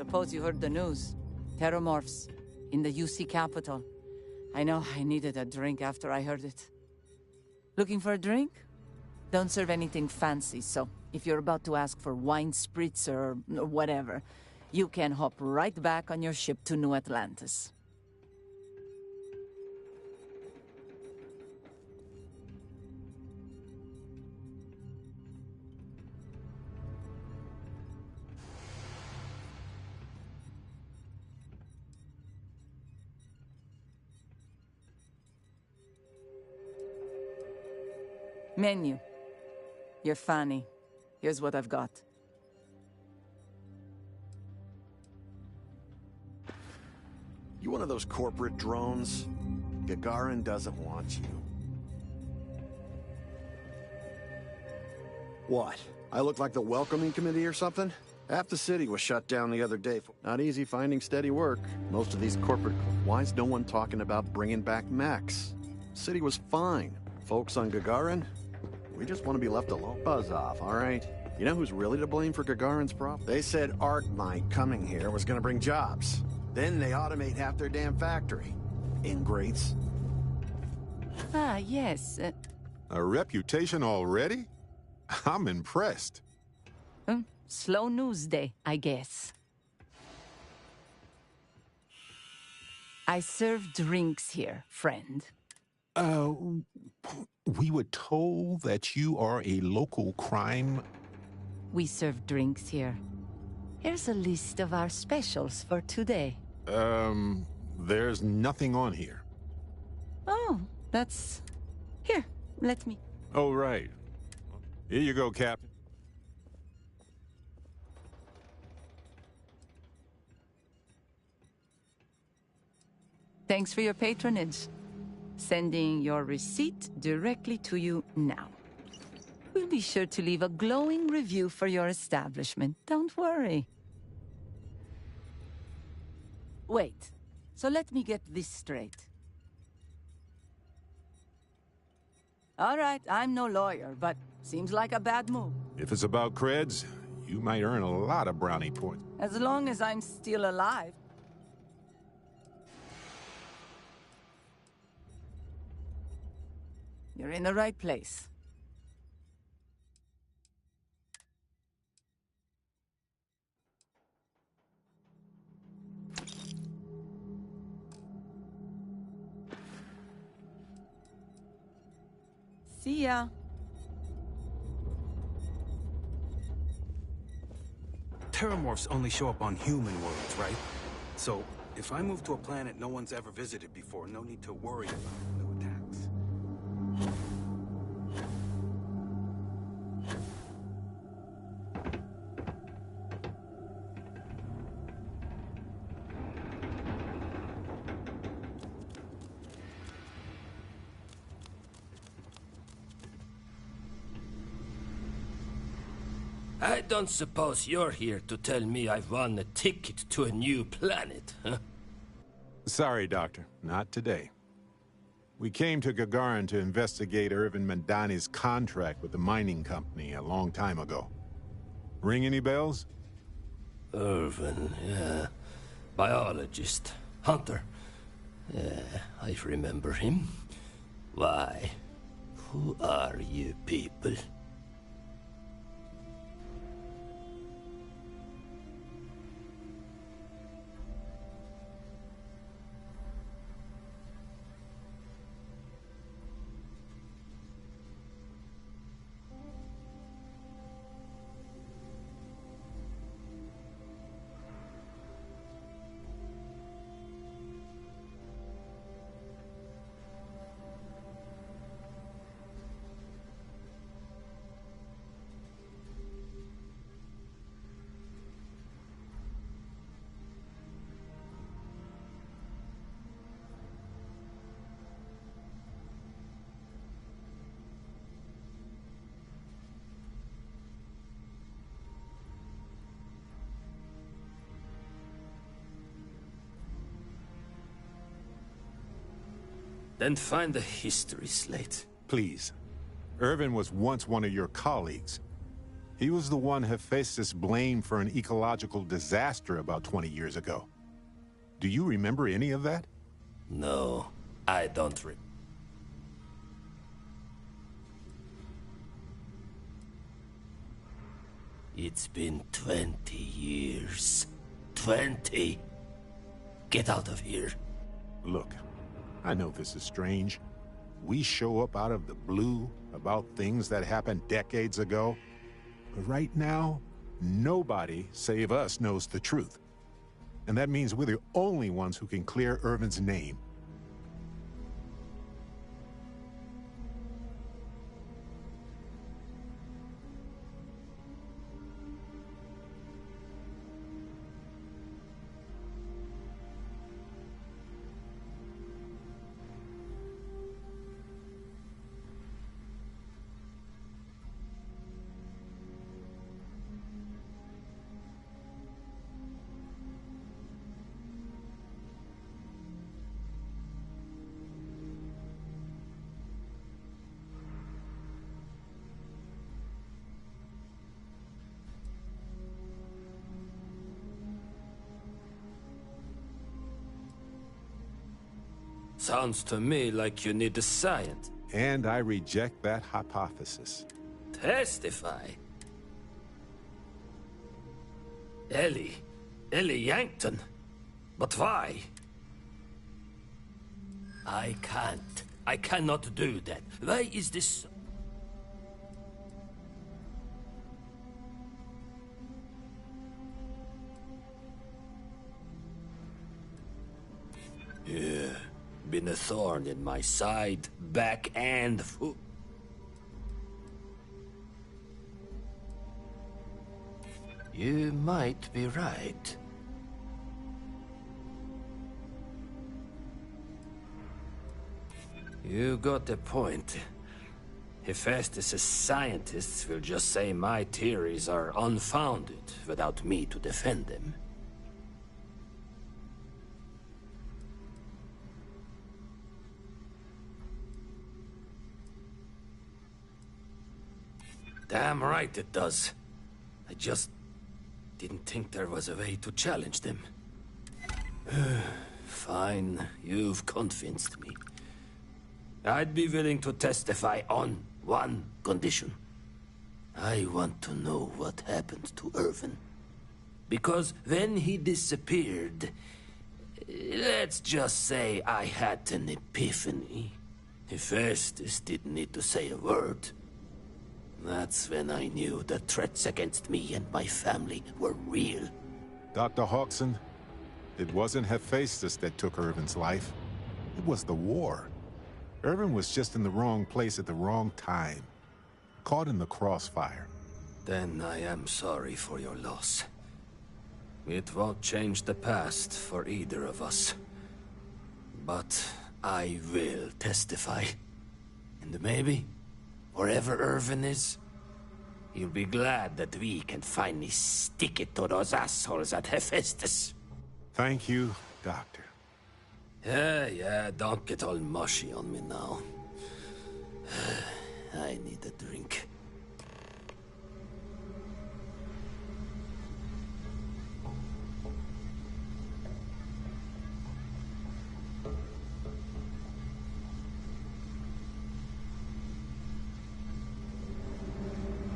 Suppose you heard the news. Terramorphs. In the UC capital. I know, I needed a drink after I heard it. Looking for a drink? Don't serve anything fancy, so if you're about to ask for wine spritzer or whatever, you can hop right back on your ship to New Atlantis. Menu. You're funny. Here's what I've got. You one of those corporate drones? Gagarin doesn't want you. What? I look like the welcoming committee or something? Half the city was shut down the other day. Not easy finding steady work. Most of these corporate... Why is no one talking about bringing back mechs? City was fine. Folks on Gagarin, we just want to be left alone. Buzz off, all right? You know who's really to blame for Gagarin's problem? They said Arcmite coming here was gonna bring jobs. Then they automate half their damn factory. Ingrates. Ah, yes. A reputation already? I'm impressed. Slow news day, I guess. I serve drinks here, friend. We were told that you are a local crime... We serve drinks here. Here's a list of our specials for today. There's nothing on here. Oh, that's... Here, let me... Oh, right. Here you go, Captain. Thanks for your patronage. Sending your receipt directly to you now. We'll be sure to leave a glowing review for your establishment. Don't worry. Wait. So let me get this straight. All right, I'm no lawyer, but seems like a bad move. If it's about creds, you might earn a lot of brownie points. As long as I'm still alive. You're in the right place. See ya. Terramorphs only show up on human worlds, right? So, if I move to a planet no one's ever visited before, no need to worry about new attacks. I don't suppose you're here to tell me I've won a ticket to a new planet, huh? Sorry, Doctor. Not today. We came to Gagarin to investigate Irvin Mandani's contract with the mining company a long time ago. Ring any bells? Irvin, yeah. Biologist. Hunter. Yeah, I remember him. Why? Who are you people? Then find the history slate. Please. Irvin was once one of your colleagues. He was the one Hephaestus blamed for an ecological disaster about 20 years ago. Do you remember any of that? No, I don't It's been 20 years. 20! Get out of here. Look, I know this is strange. We show up out of the blue about things that happened decades ago. But right now, nobody save us knows the truth. And that means we're the only ones who can clear Irvin's name. Sounds to me like you need a science. And I reject that hypothesis. Testify? Ellie Yankton? But why? I can't. I cannot do that. Why is this... Yeah. Been a thorn in my side, back and foot. You might be right. You got a point. Hephaestus' scientists will just say my theories are unfounded without me to defend them. Damn right it does. I just didn't think there was a way to challenge them. Fine, you've convinced me. I'd be willing to testify on one condition. I want to know what happened to Irvin. Because when he disappeared, let's just say I had an epiphany. Hephaestus didn't need to say a word. That's when I knew the threats against me and my family were real. Dr. Hawkson, it wasn't Hephaestus that took Irvin's life. It was the war. Irvin was just in the wrong place at the wrong time. Caught in the crossfire. Then I am sorry for your loss. It won't change the past for either of us. But I will testify. And maybe, wherever Irvin is, he'll be glad that we can finally stick it to those assholes at Hephaestus. Thank you, Doctor. Yeah, don't get all mushy on me now. I need a drink.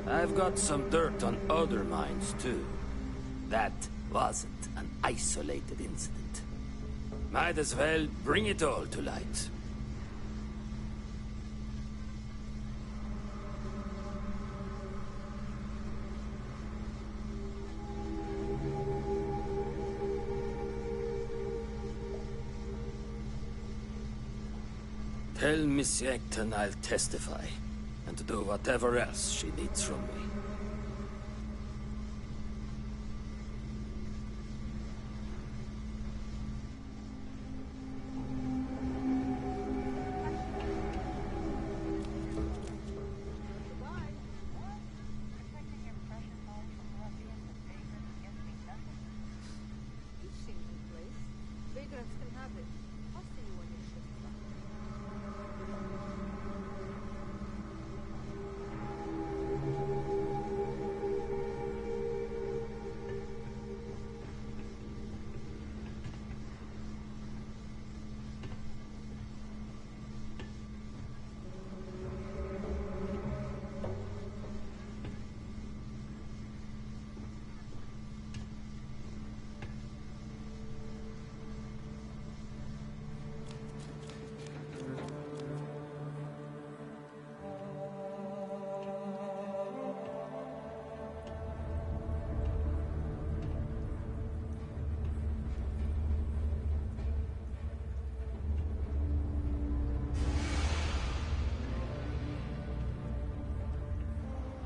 I've got some dirt on other mines, too. That wasn't an isolated incident. Might as well bring it all to light. Tell Miss Yankton I'll testify, and do whatever else she needs from me.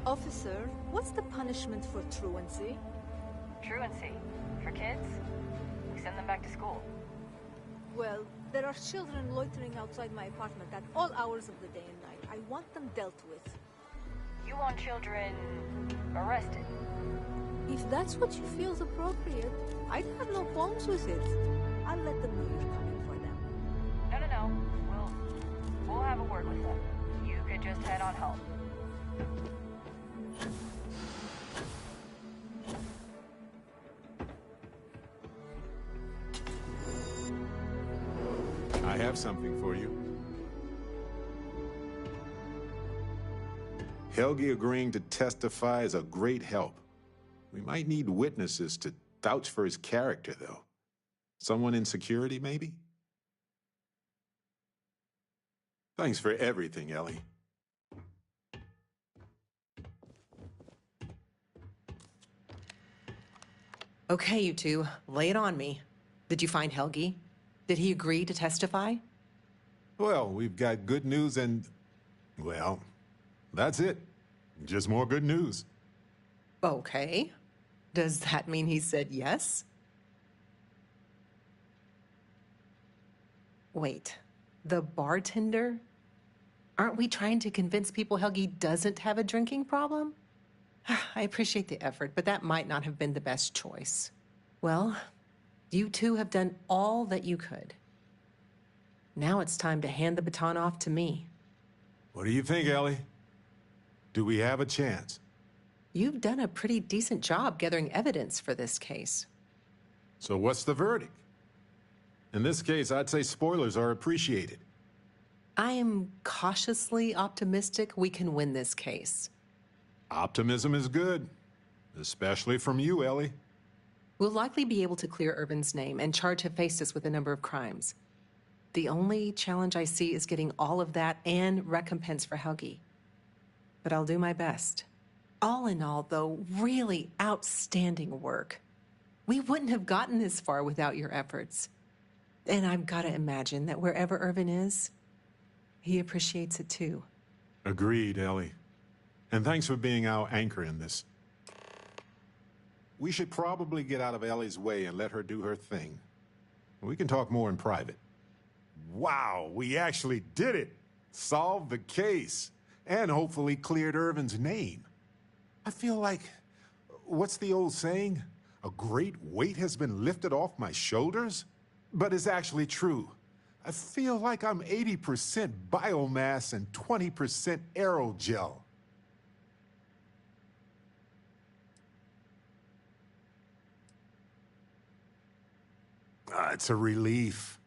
Officer, what's the punishment for truancy? Truancy. For kids, we send them back to school. Well, there are children loitering outside my apartment at all hours of the day and night. I want them dealt with. You want children arrested? If that's what you feel is appropriate, I'd have no qualms with it. I'll let them know you're coming for them. No. We'll have a word with them. You could just head on home. I have something for you. Helgi agreeing to testify is a great help. We might need witnesses to vouch for his character, though. Someone in security, maybe? Thanks for everything, Ellie. Okay, you two, lay it on me. Did you find Helgi? Did he agree to testify? Well, we've got good news and, well, that's it. Just more good news. Okay. Does that mean he said yes? Wait, the bartender? Aren't we trying to convince people Helgi doesn't have a drinking problem? I appreciate the effort, but that might not have been the best choice. Well, you two have done all that you could. Now it's time to hand the baton off to me. What do you think, Ellie? Do we have a chance? You've done a pretty decent job gathering evidence for this case. So what's the verdict? In this case, I'd say spoilers are appreciated. I am cautiously optimistic we can win this case. Optimism is good, especially from you, Ellie. We'll likely be able to clear Irvin's name and charge Hephaestus with a number of crimes. The only challenge I see is getting all of that and recompense for Helgi. But I'll do my best. All in all, though, really outstanding work. We wouldn't have gotten this far without your efforts. And I've got to imagine that wherever Irvin is, he appreciates it too. Agreed, Ellie. And thanks for being our anchor in this. We should probably get out of Ellie's way and let her do her thing. We can talk more in private. Wow, we actually did it! Solved the case. And hopefully cleared Irvin's name. I feel like, what's the old saying? A great weight has been lifted off my shoulders? But it's actually true. I feel like I'm 80% biomass and 20% aerogel. It's a relief,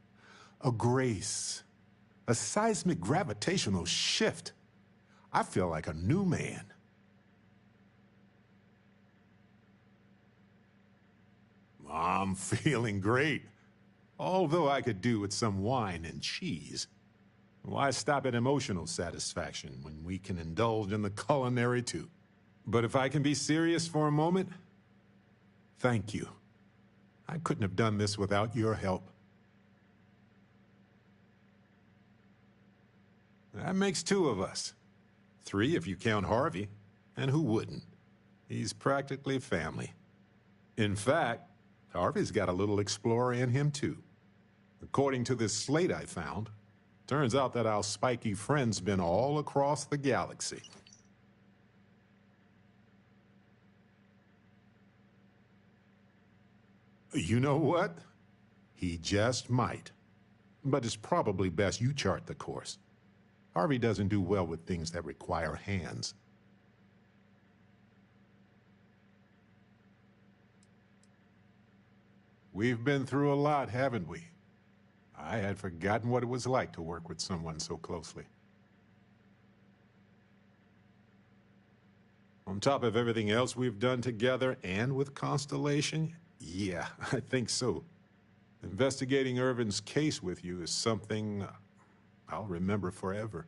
a grace, a seismic gravitational shift. I feel like a new man. I'm feeling great. Although I could do with some wine and cheese. Why stop at emotional satisfaction when we can indulge in the culinary too? But if I can be serious for a moment, thank you. I couldn't have done this without your help. That makes two of us. Three if you count Harvey, and who wouldn't? He's practically family. In fact, Harvey's got a little explorer in him too. According to this slate I found, turns out that our spiky friend's been all across the galaxy. You know what? He just might. But it's probably best you chart the course. Harvey doesn't do well with things that require hands. We've been through a lot, haven't we? I had forgotten what it was like to work with someone so closely. On top of everything else we've done together and with Constellation, yeah, I think so. Investigating Irvin's case with you is something I'll remember forever.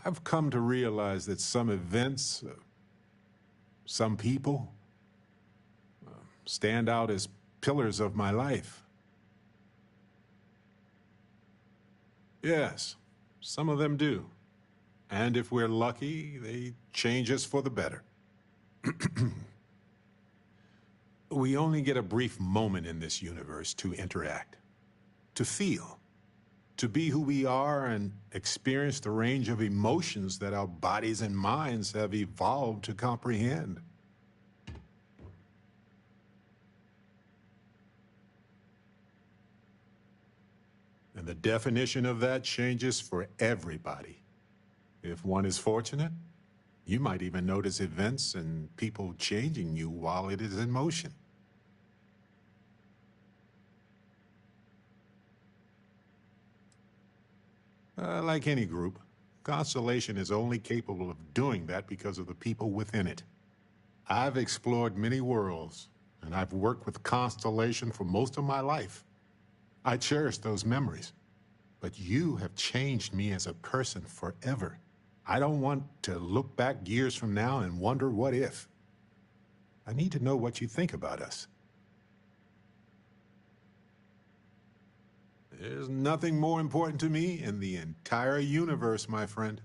I've come to realize that some events, some people, stand out as pillars of my life. Yes, some of them do. And if we're lucky, they change us for the better. We only get a brief moment in this universe to interact, to feel, to be who we are and experience the range of emotions that our bodies and minds have evolved to comprehend. And the definition of that changes for everybody. If one is fortunate, you might even notice events and people changing you while it is in motion. Like any group, Constellation is only capable of doing that because of the people within it. I've explored many worlds, and I've worked with Constellation for most of my life. I cherish those memories. But you have changed me as a person forever. I don't want to look back years from now and wonder what if. I need to know what you think about us. There's nothing more important to me in the entire universe, my friend.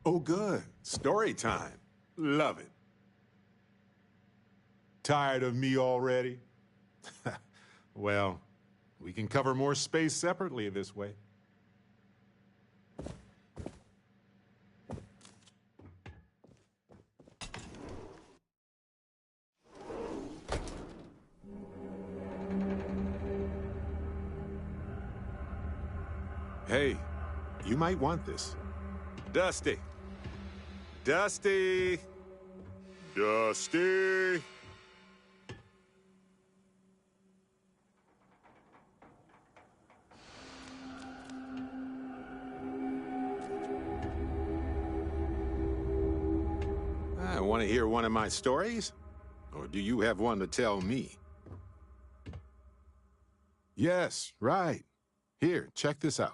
Oh, good. Story time. Love it. Tired of me already? Well, we can cover more space separately this way. Hey, you might want this. Dusty. Dusty! Dusty! I want to hear one of my stories? Or do you have one to tell me? Yes, right. Here, check this out.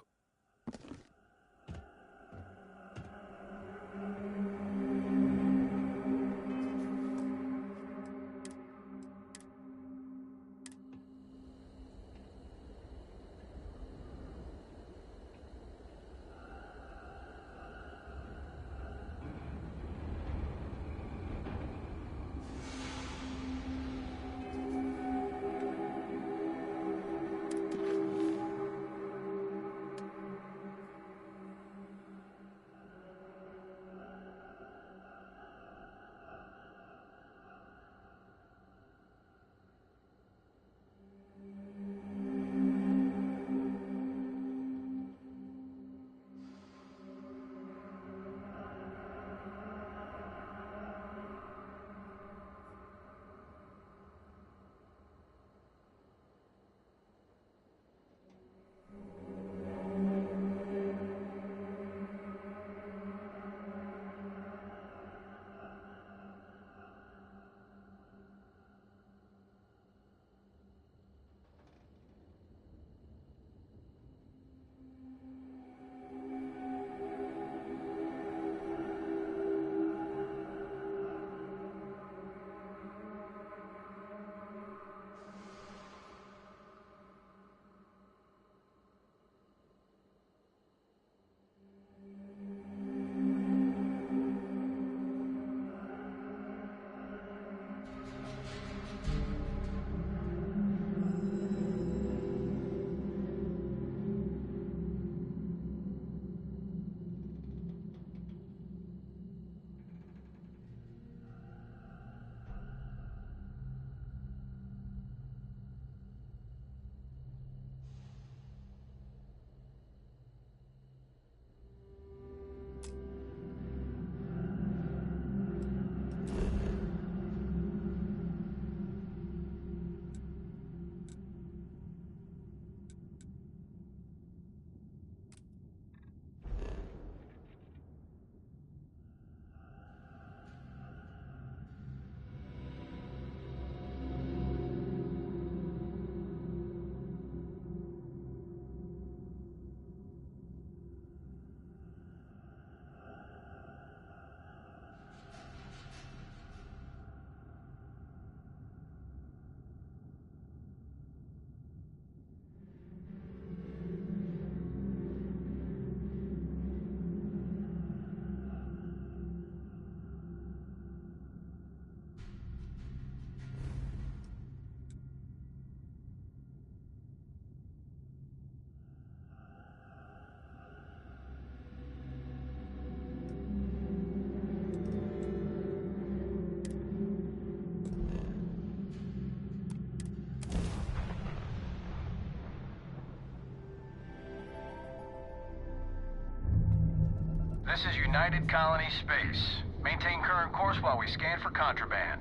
this is United Colony Space. Maintain current course while we scan for contraband.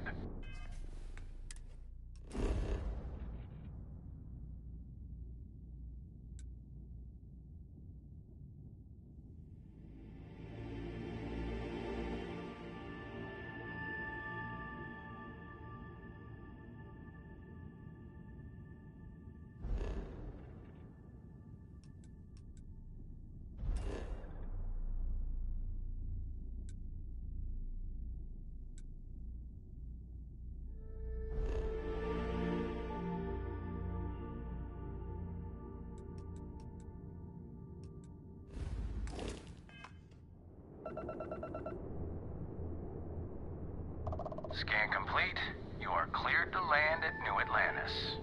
Scan complete. You are cleared to land at New Atlantis.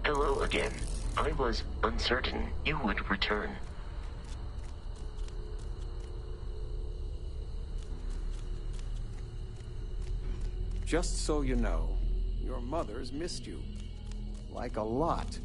Hello again. I was uncertain you would return. Just so you know, your mother's missed you. Like a lot.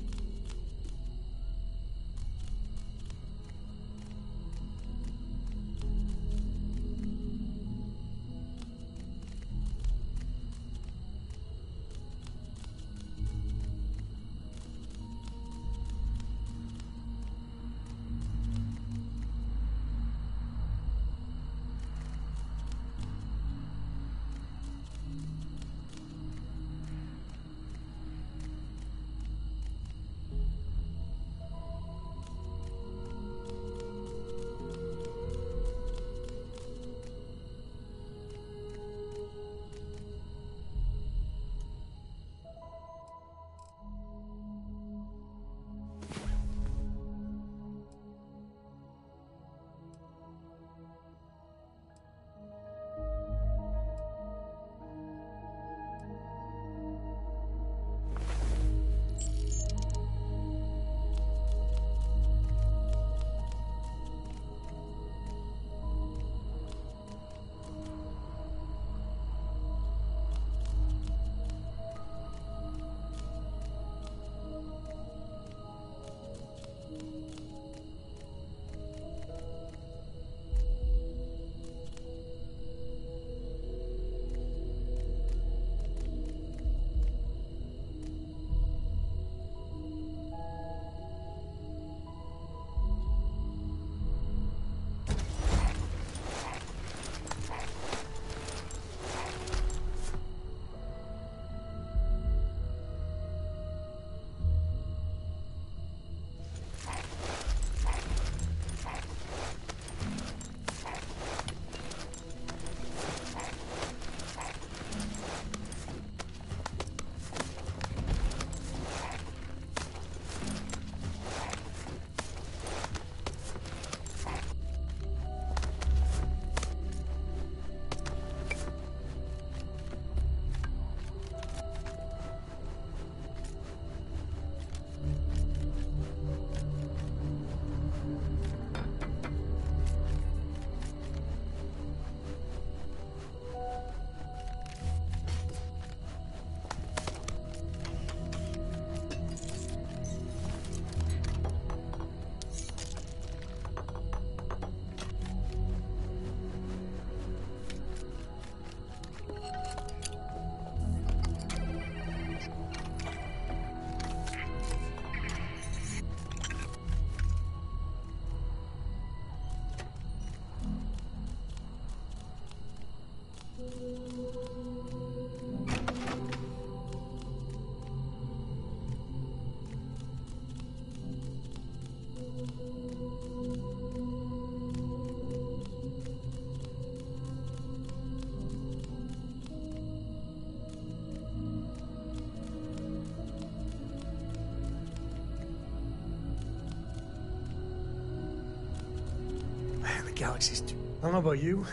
Man, the galaxy's too... I don't know about you.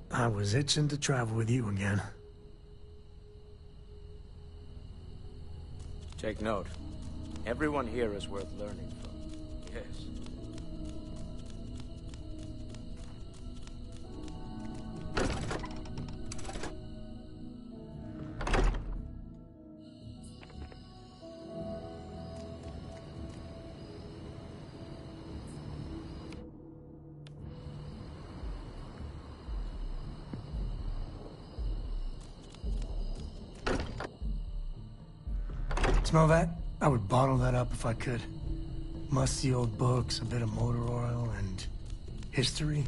I was itching to travel with you again. Take note. Everyone here is worth learning from. Yes. Smell that? I would bottle that up if I could. Musty old books, a bit of motor oil, and history.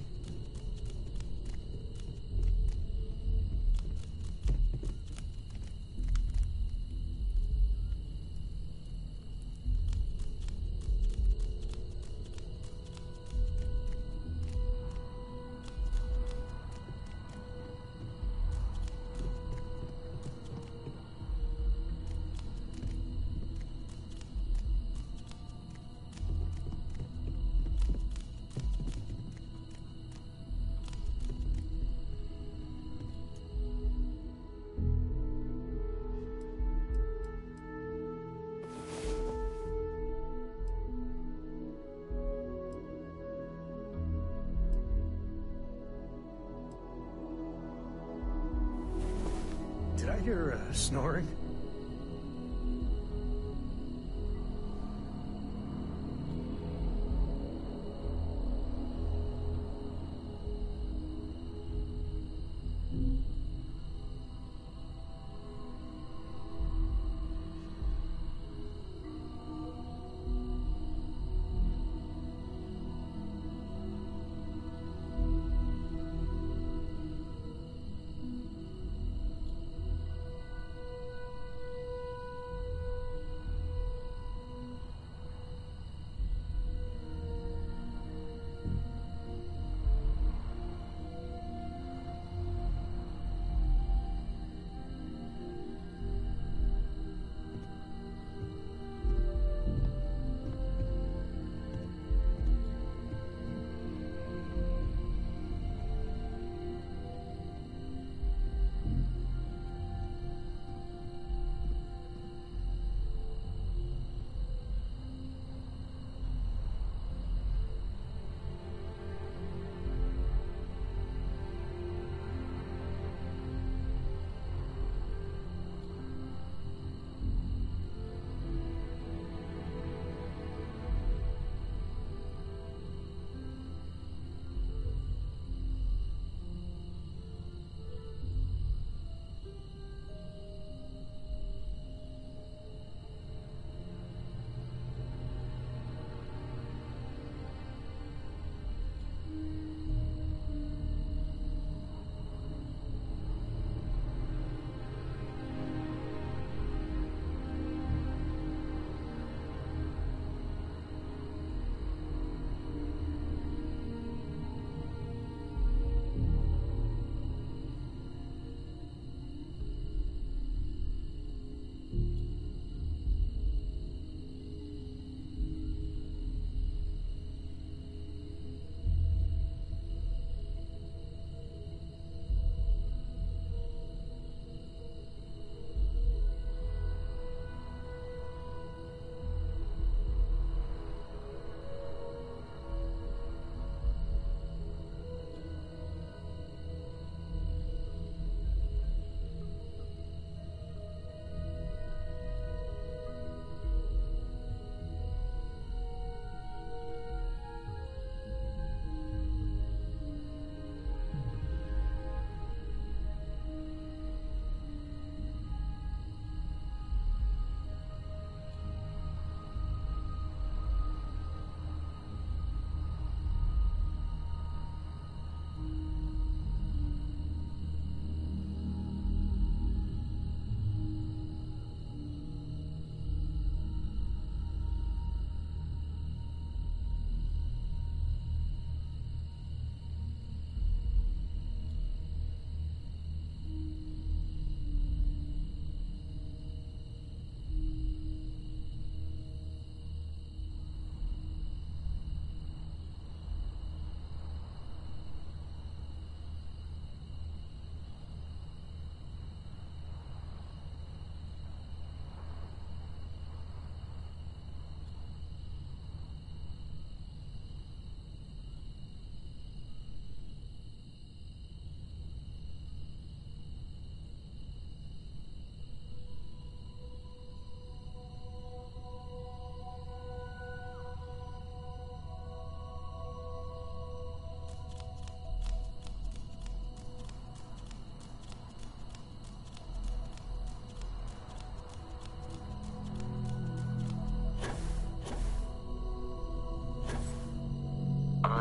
I hear snoring?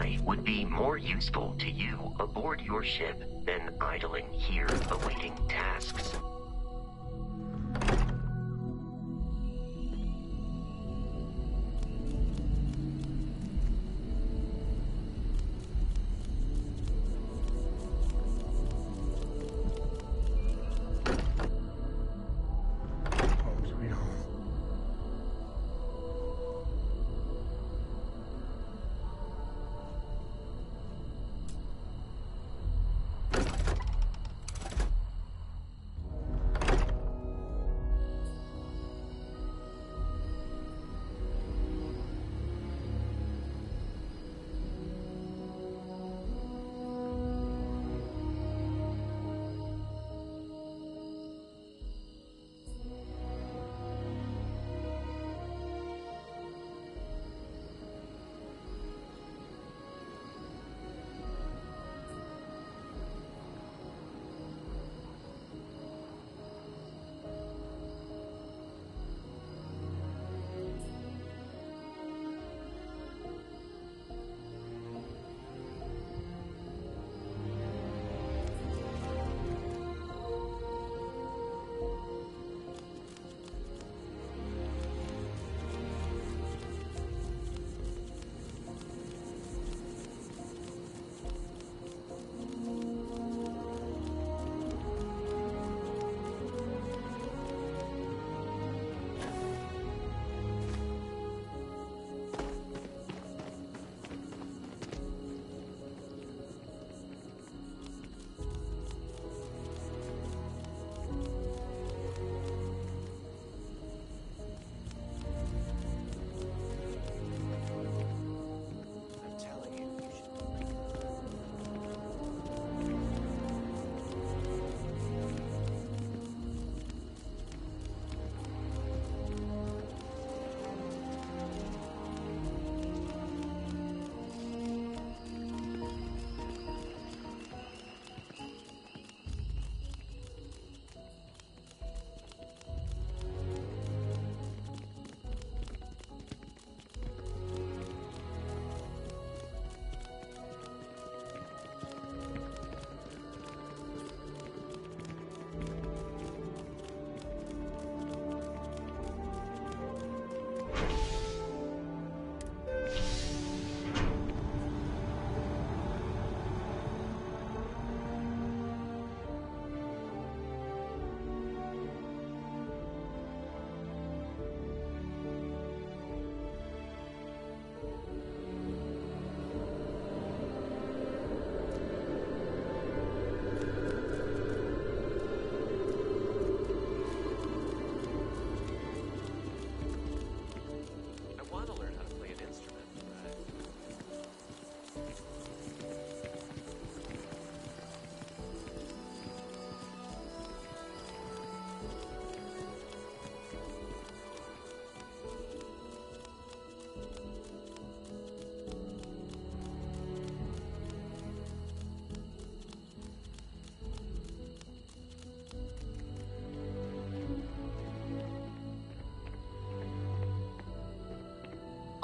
I would be more useful to you aboard your ship than idling here awaiting tasks.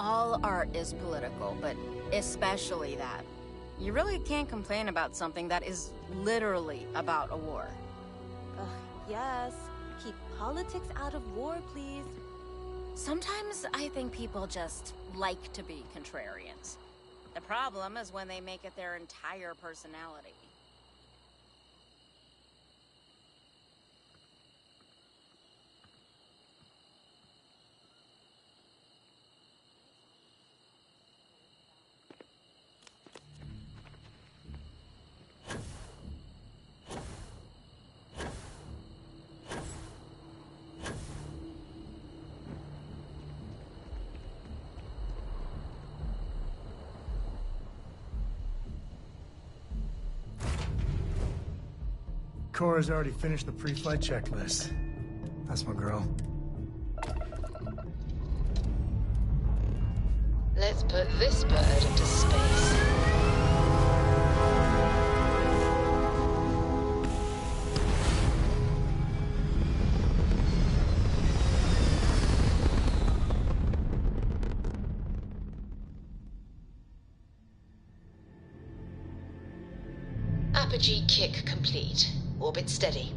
All art is political, but especially that. You really can't complain about something that is literally about a war. Yes. Keep politics out of war, please. Sometimes I think people just like to be contrarians. The problem is when they make it their entire personality. Cora's already finished the pre-flight checklist. That's my girl. Let's put this bird into space. Apogee kick complete. Orbit steady.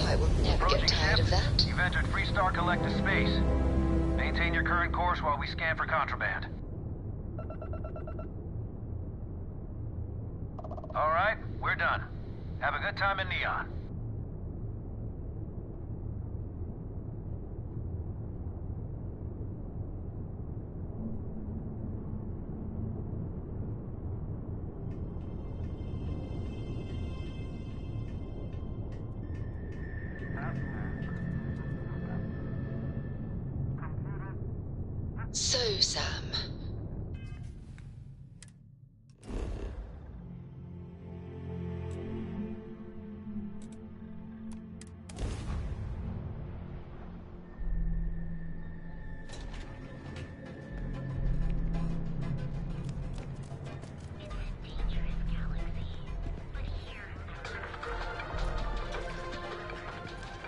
I will never get tired of that. You've entered Freestar Collective space. Maintain your current course while we scan for contraband. All right, we're done. Have a good time in Neon. So, Sam.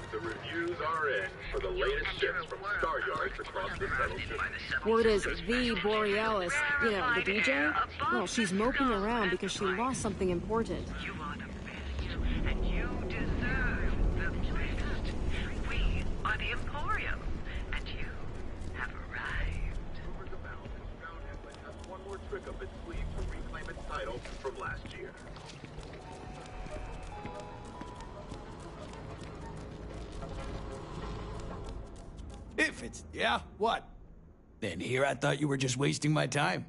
The reviews are in for the latest ships from Star Yards across the settled system. Word is the Borealis, you know, the DJ? Well, she's moping around because she lost something important. And you deserve the best. We are the Emporium, and you have arrived. Rumors abound that Crown Headland has one more trick up its sleeve to reclaim its title from last year. If it's... yeah? What? Then here I thought you were just wasting my time.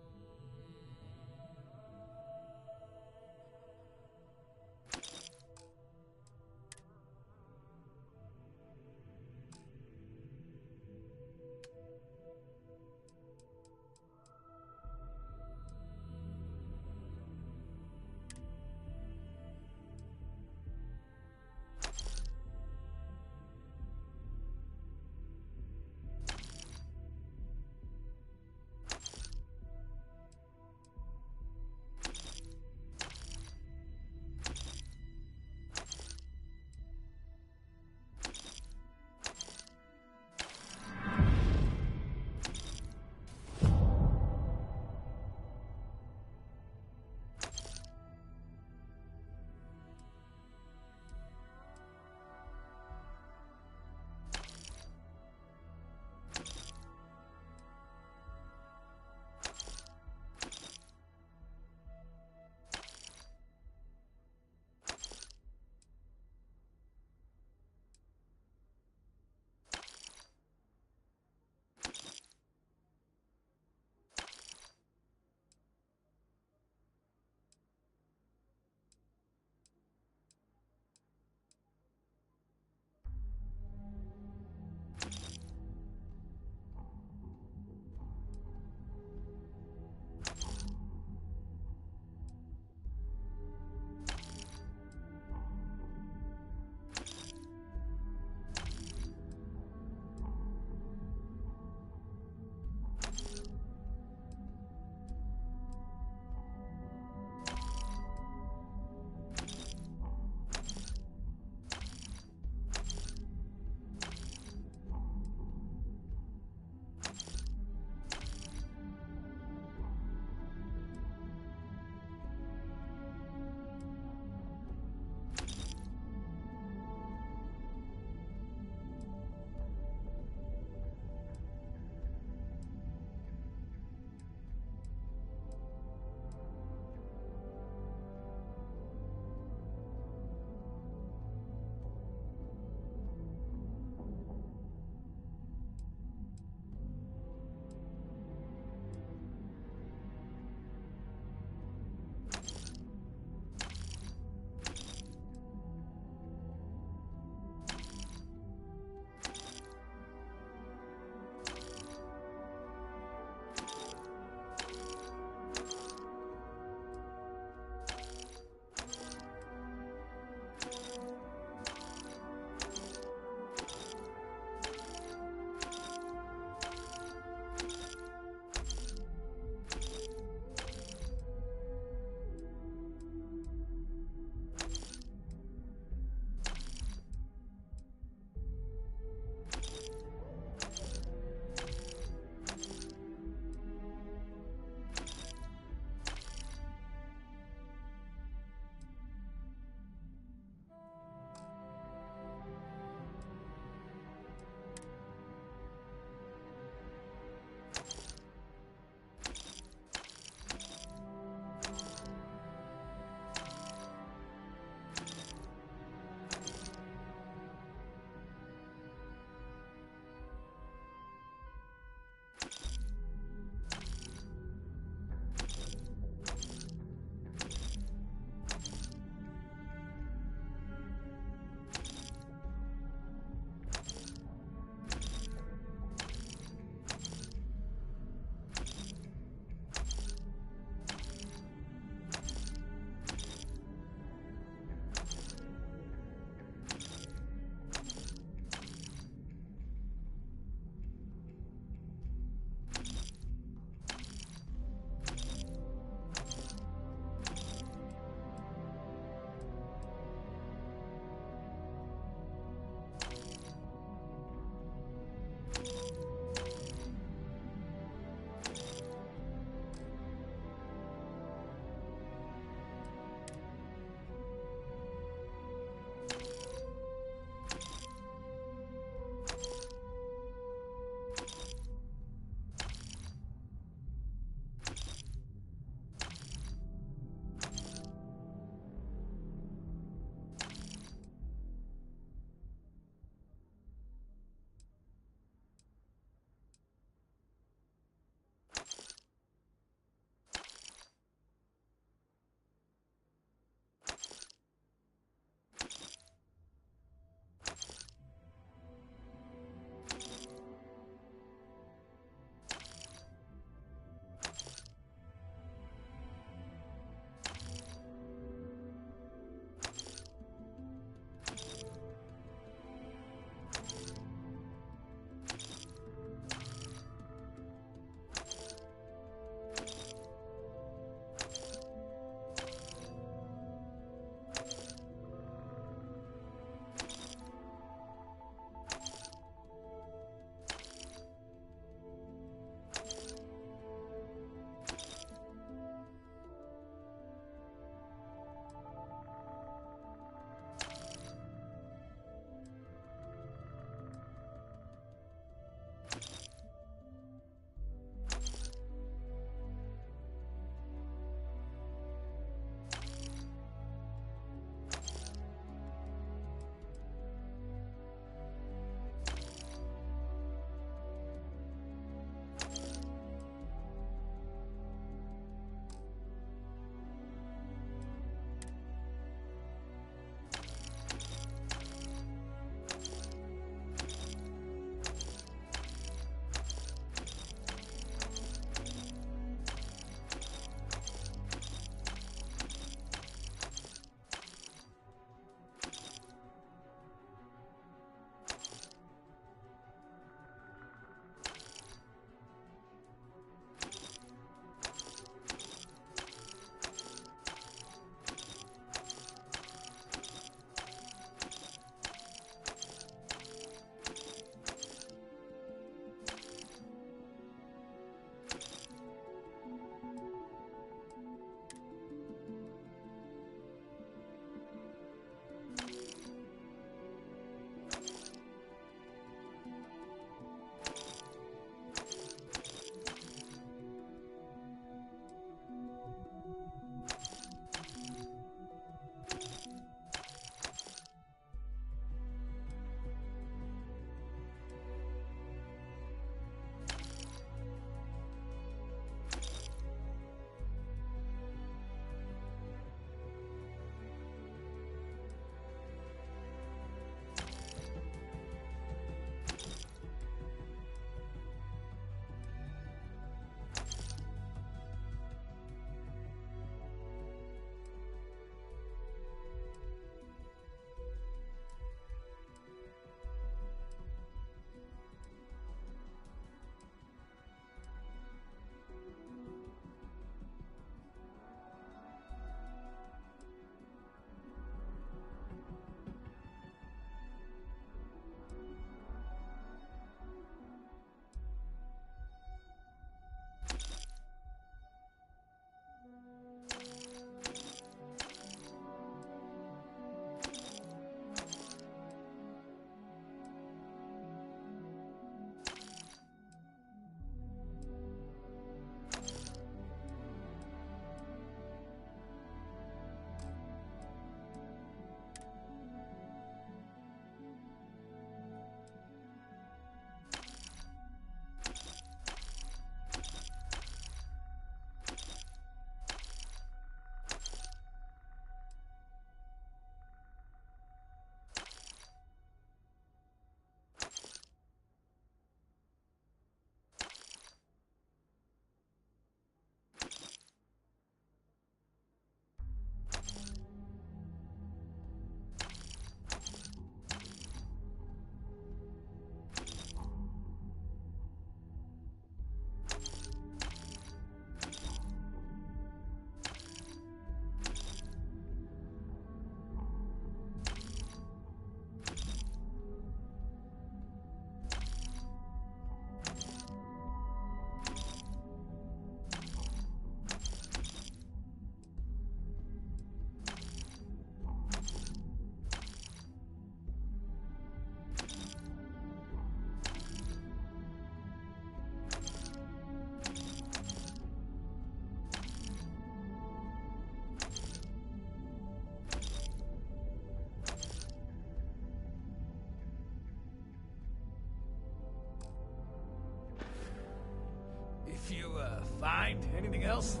If you, find anything else,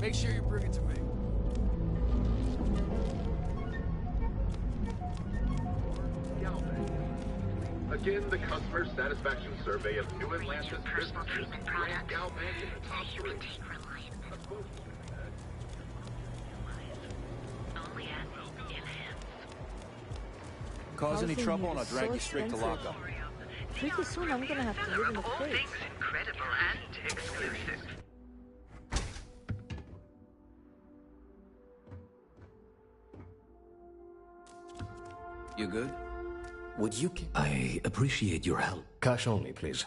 make sure you bring it to me. Again, the customer satisfaction survey of New Atlantis businesses ranked Galbank in the top 3. Cause any Housing trouble here and I'll is drag so you straight to expensive. lockup. Pretty soon I'm gonna have to live in a All crate. things incredible and exclusive. You good? Would you... I appreciate your help. Cash only, please.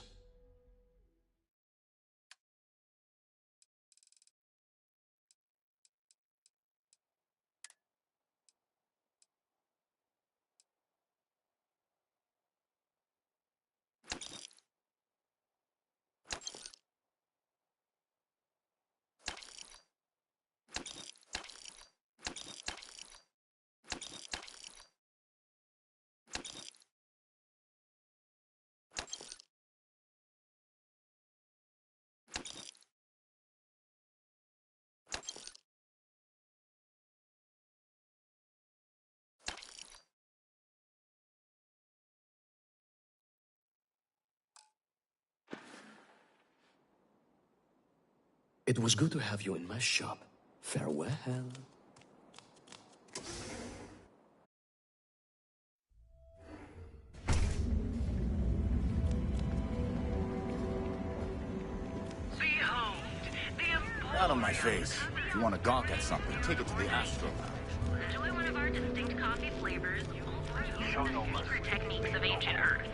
It was good to have you in my shop. Farewell. Behold, the Out of my face. If you want to gawk at something, take it to the Astro Lounge. Enjoy one of our distinct coffee flavors, all using the secret techniques of ancient Earth.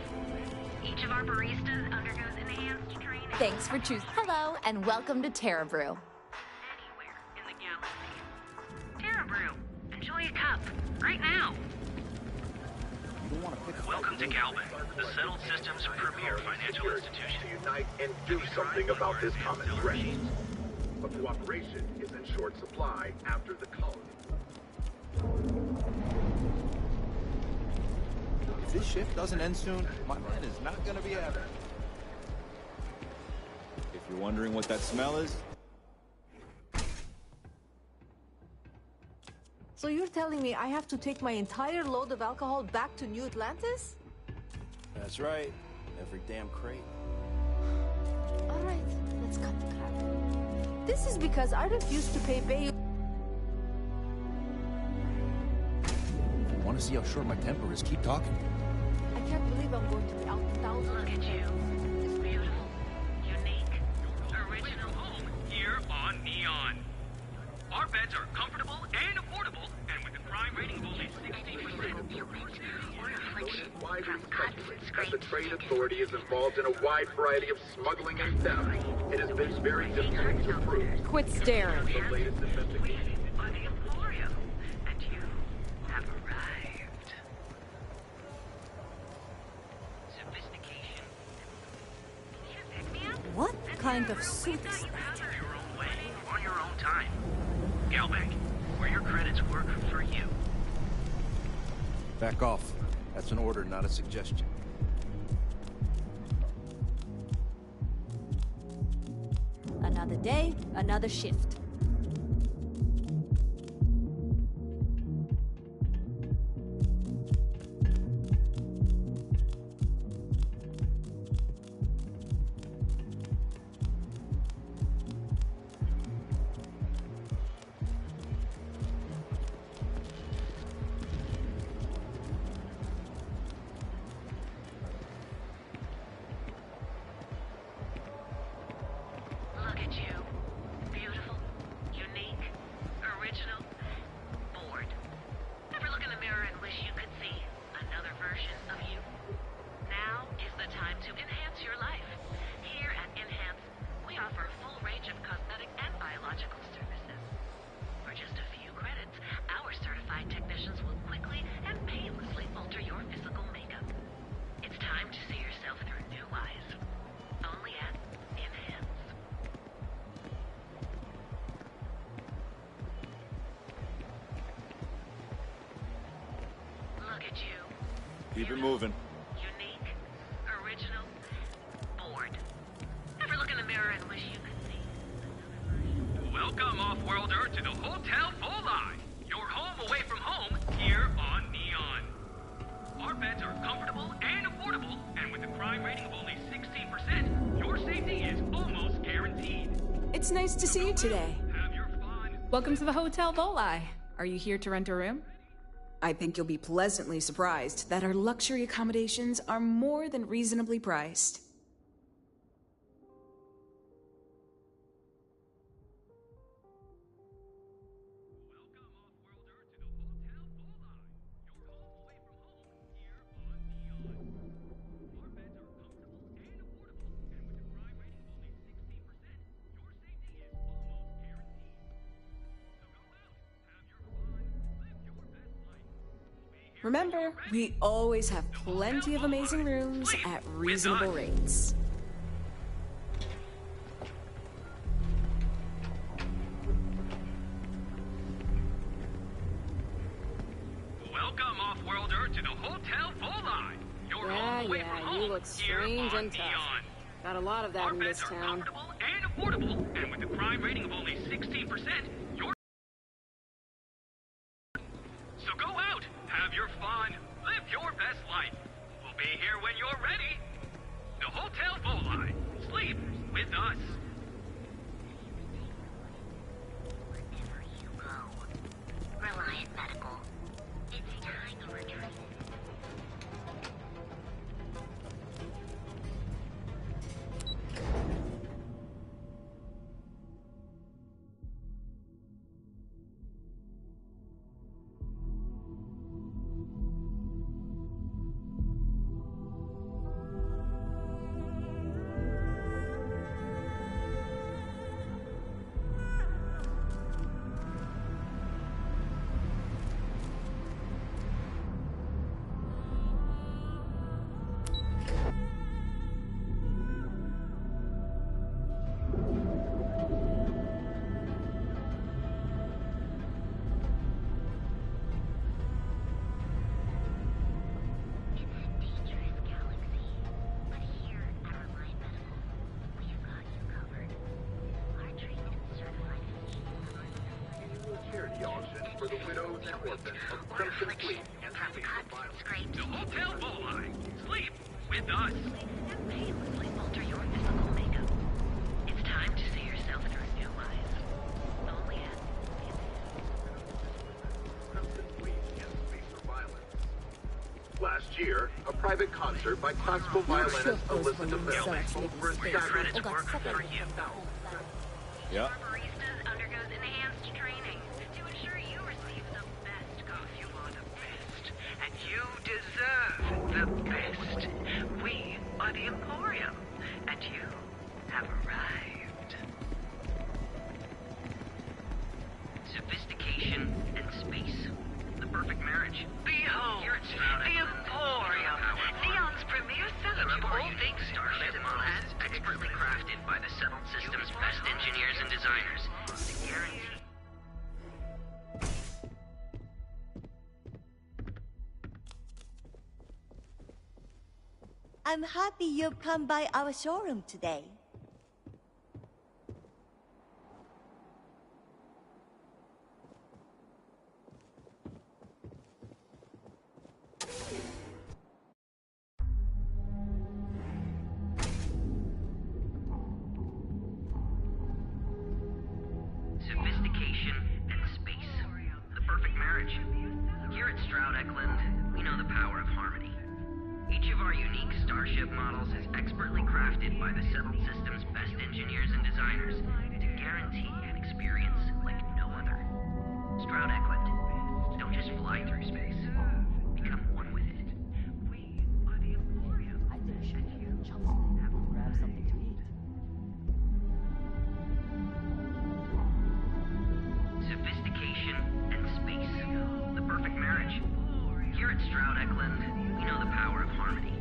Each of our baristas undergoes enhanced training. Thanks for choosing. Hello, and welcome to Terra Brew. Anywhere in the galaxy. Terra Brew. Enjoy a cup. Right now. You don't want to pick a Welcome to Galban, the Settled Systems premier financial institution. To unite and do something about this common threat. But cooperation is in short supply after the colony. If this shift doesn't end soon, my man is not gonna be happy. If you're wondering what that smell is, So you're telling me I have to take my entire load of alcohol back to New Atlantis? that's right. Every damn crate. All right, let's cut the crap. This is because I refuse to pay bail. Want to see how short my temper is? Keep talking. I can't believe I'm going to be out thousands. Look at you. It's beautiful, unique, original. Home here on Neon. Our beds are comfortable and affordable, and with a crime rating of only 16%. As the trade authority is involved in a wide variety of smuggling and theft, it has been very difficult to prove. Quit staring. The latest investigation. By the Emporium, and you have arrived. Sophistication. Need a pick-me-up? What kind of suit is Your own way, on your own time. Galbank, where your credits work for you. Back off. That's an order, not a suggestion. Another day, another shift. Look at you. Beautiful, unique, original, bored. Ever look in the mirror and wish you could see another version of you? Now is the time to enhance your life. Here at Enhance, we offer a full range of cosmetic and biological services. For just a few credits, our certified technicians will quickly and painlessly alter your physical makeup. It's time to see yourself through new eyes. Only at Enhance. Look at you. Keep it moving. Unique, original, bored. Ever look in the mirror mirror and wish you could see. Welcome, off-worlder, to the Hotel Volai. Your home away from home, here on Neon. Our beds are comfortable and affordable, and with a crime rating of only 16%, your safety is almost guaranteed. It's nice to see you today. Welcome to the Hotel Volai. Are you here to rent a room? I think you'll be pleasantly surprised that our luxury accommodations are more than reasonably priced. Remember, we always have plenty of amazing rooms at reasonable rates. Welcome, off-worlder, to the Hotel Volai. Your home away from home, you look strange and tough. Neon. Got a lot of that in this town. And affordable, and with a crime rating of only 16%, you're... So go out, have your fun, live your best life. We'll be here when you're ready. The Hotel Volai. Sleep with us. Wherever you go, Reliant Medical. It's time to retreat. For the widows and orphans of Crimson Fleet and The Hotel Volai. Sleep with us. Painlessly alter your physical makeup. It's time to see yourself through new eyes. Only at Crimson Fleet and Spacer Violence. Last year, a private concert by classical violinist Alyssa DeVille spoke for a staggering work for you. Yeah. Baristas undergoes enhanced training to ensure you receive the best coffee. You are the best, and you deserve the best. We are the Emporium, and you have arrived. Sophistication and space. The perfect marriage. Behold, the Emporium, Neon's premier seller of all things Starship models is expertly crafted by the settled system's best engineers and designers. To guarantee I'm happy you've come by our showroom today. sophistication and space. The perfect marriage. Here at Stroud Eklund, we know the power of harmony. Each of our unique Starship models is expertly crafted by the settled system's best engineers and designers to guarantee an experience like no other. Stroud Eklund, don't just fly through space. Become one with it. We are the Emporium. I think you have to grab something to eat. Sophistication and space. The perfect marriage. Here at Stroud Eklund, we know the power of harmony.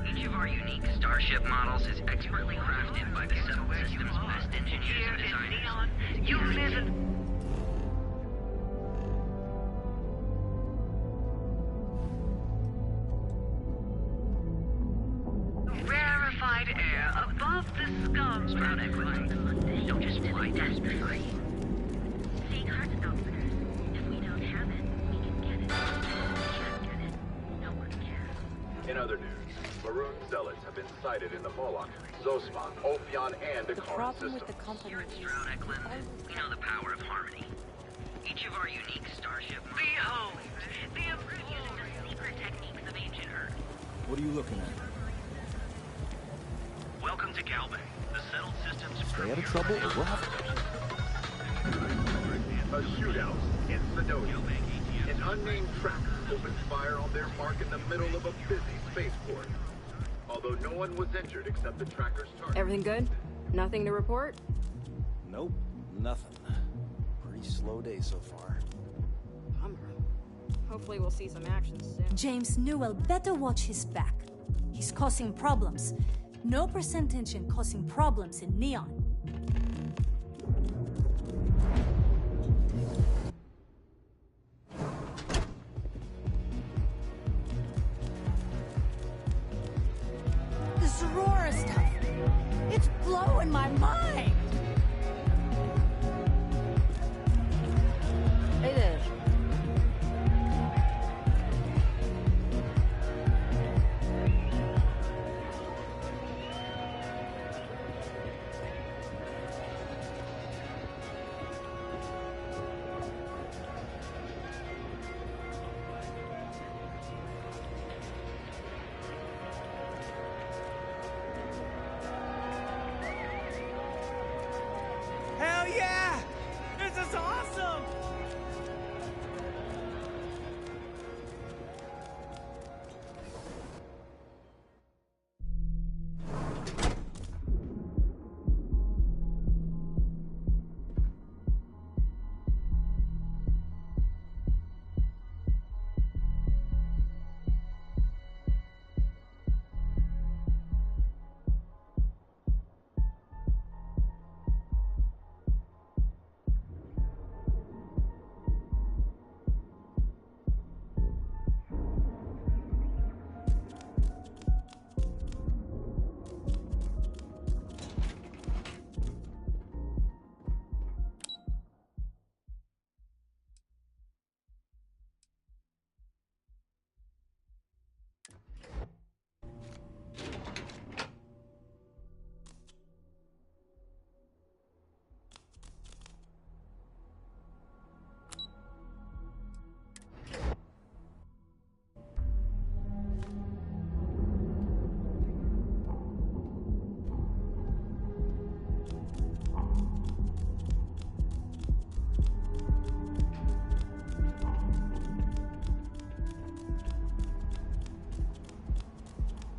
Each of our unique Starship models is expertly crafted by the settled system's best engineers and designers. You live in... rarefied rarefied air above the scum. Sprout Equine. Don't just fly desperately. Seeing heartstone winners. If we don't have it, we can get it. If we can't get it, no one can. In other news, Maroon zealots have been sighted in the Moloch, Zosma, Ophion, and The Akaran problem with systems. the company Here at is... Stroud Eklund, we know the power of harmony. Each of our unique starship models. Behold, the using the secret techniques of ancient Earth. What are you looking at? Welcome to Galbay, the settled systems. Stay out of trouble or we'll have A shootout in Sidonia. An unnamed tracker opens fire on their mark in the middle of a busy spaceport. Although no one was injured except the tracker's target. Everything good? Nothing to report? Nope, nothing. Pretty slow day so far. Bummer. Hopefully we'll see some action soon. James Newell better watch his back. He's causing problems. No percentage in causing problems in Neon. This Aurora stuff, it's blowing my mind. Hey there. Hell yeah! This is awesome!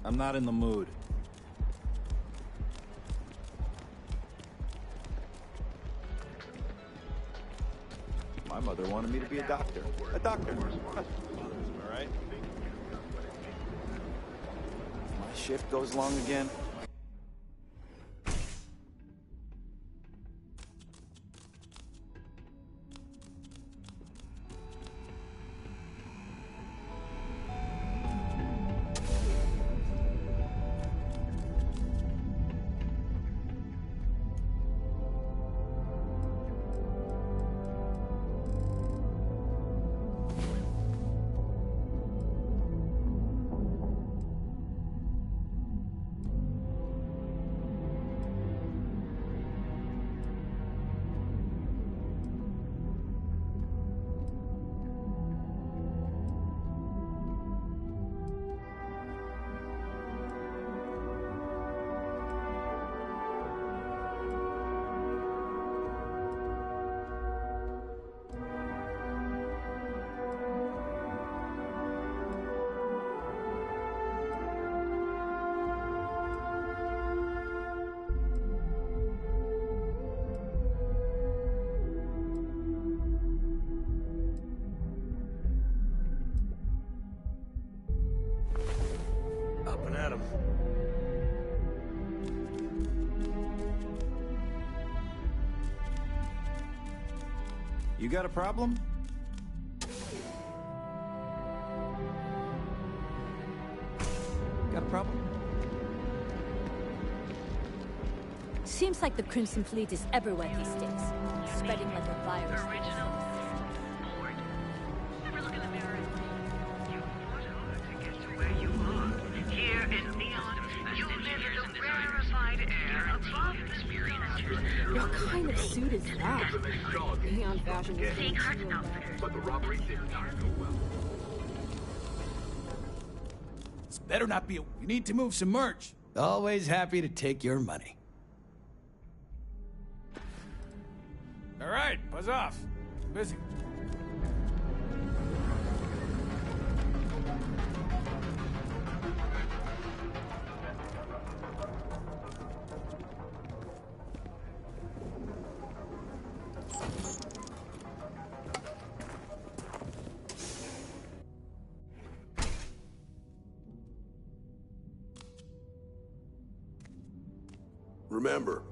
I'm not in the mood. My mother wanted me to be a doctor. A doctor. All right. My shift goes long again. Up and at 'em. You got a problem? Got a problem? Seems like the Crimson Fleet is everywhere these days, spreading like a virus. Here in Neon, you live in the rarefied air above the What kind of suit is that? Neon fashion is secret real bad. But the robbery did not go well. This better not be we need to move some merch. Always happy to take your money. All right, buzz off. I'm busy. Remember,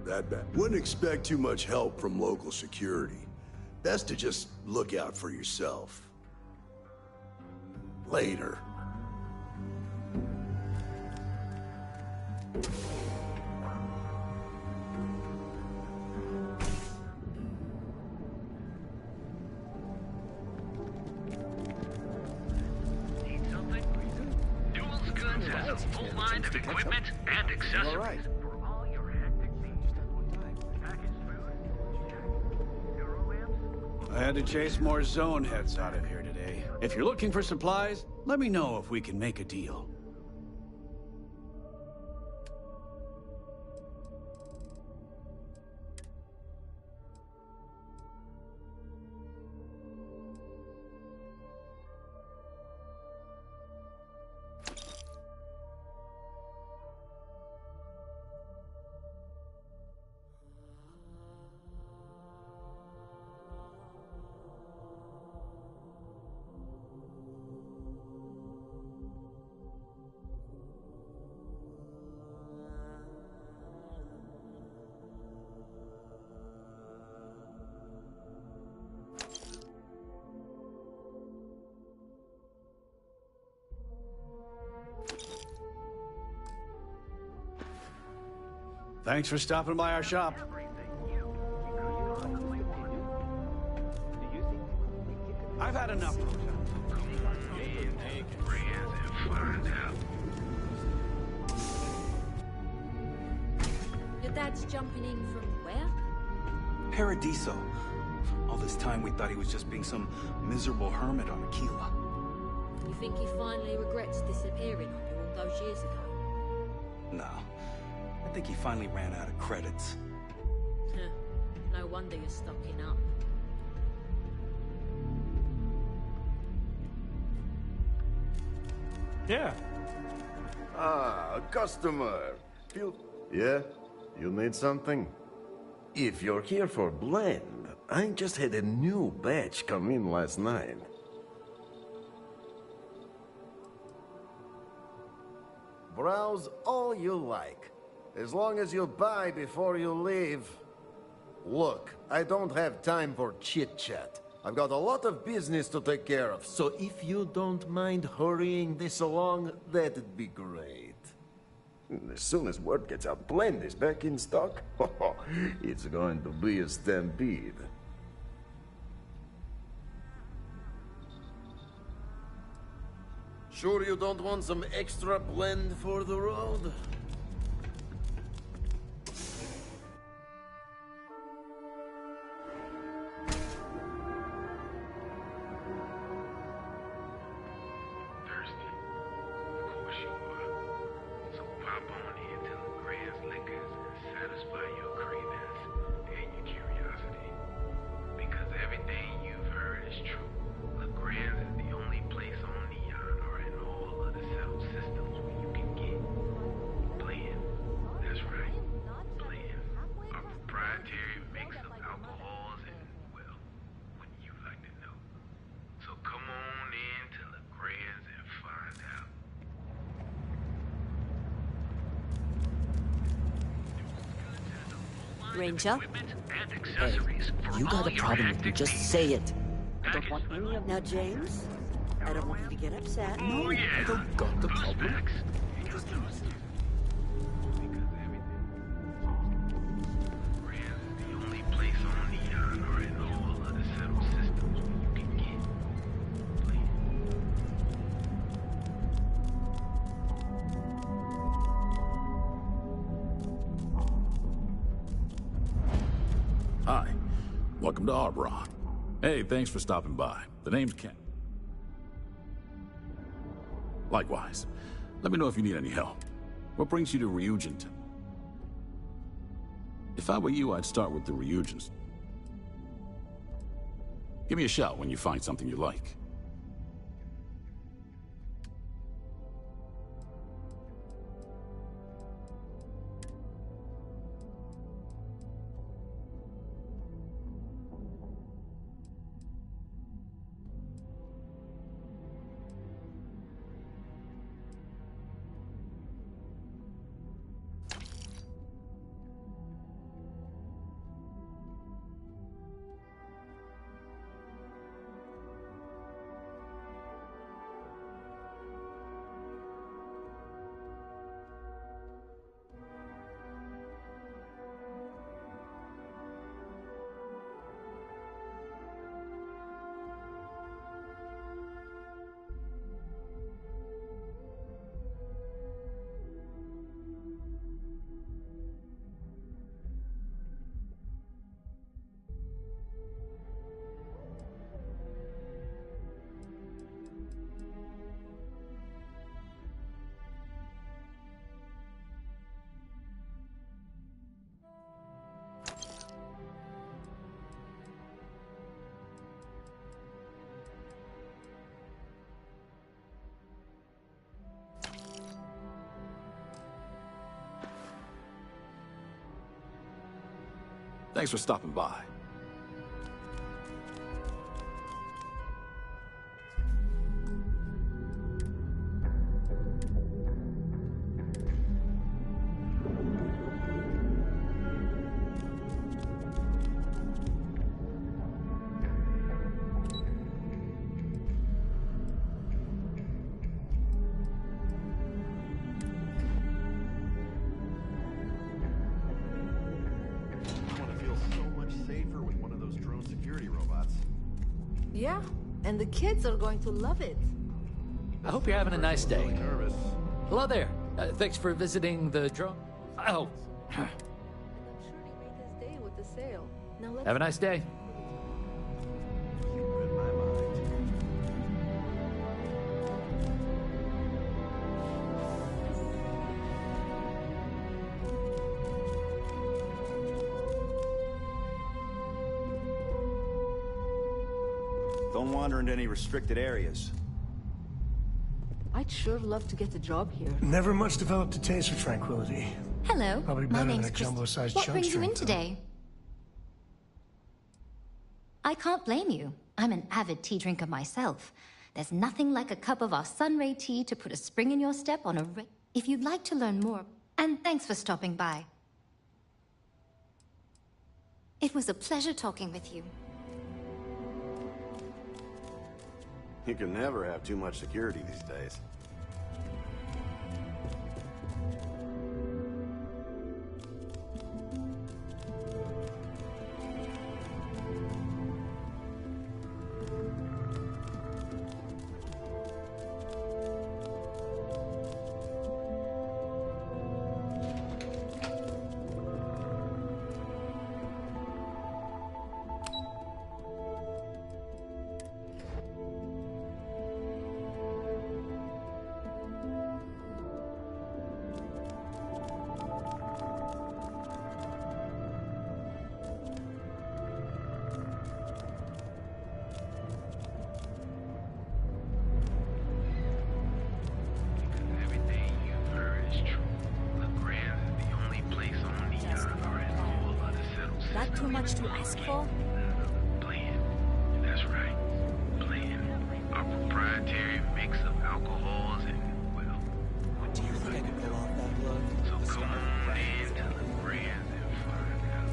that bad. Wouldn't expect too much help from local security. Best to just look out for yourself. Later. Duals Goods has a full line of equipment and accessories. I had to chase more zone heads out of here today. If you're looking for supplies, let me know if we can make a deal. Thanks for stopping by our shop. I've had enough. Your dad's jumping in from where? Paradiso. All this time we thought he was just being some miserable hermit on Aquila. You think he finally regrets disappearing on you all those years ago? No. I think he finally ran out of credits. No wonder you're stocking up. Yeah. Ah, a customer. Yeah? You need something? If you're here for blend, I just had a new batch come in last night. Browse all you like, as long as you buy before you leave. Look, I don't have time for chit-chat. I've got a lot of business to take care of, so if you don't mind hurrying this along, that'd be great. As soon as word gets out, blend is back in stock. It's going to be a stampede. Sure you don't want some extra blend for the road? Ranger? Hey, you got a problem with me, just say it. I don't want any of... Now, James, I don't want you to get upset. No, I don't got the problem. Welcome to Arbron. Hey, thanks for stopping by. The name's Ken. Likewise. Let me know if you need any help. What brings you to Ryujin? If I were you, I'd start with the Ryujins. Give me a shout when you find something you like. Thanks for stopping by. Yeah, and the kids are going to love it. I hope you're having a nice day. Hello there. Thanks for visiting the drone. Oh. And I'm sure he made his day with the sale. Now let's Have a nice day. Don't wander into any restricted areas. I'd sure love to get a job here. Never much developed a taste for tranquility. Hello, Probably my better than name's a Chris. jumbo-sized What chunk brings you in drink, though. today? I can't blame you. I'm an avid tea drinker myself. There's nothing like a cup of our Sunray tea to put a spring in your step on a If you'd like to learn more, and thanks for stopping by. It was a pleasure talking with you. You can never have too much security these days. That too much to ask for? Playing. That's right. Playing. A proprietary mix of alcohols and, well... Do you think I could pull off that look? So come on in to the brands and find out.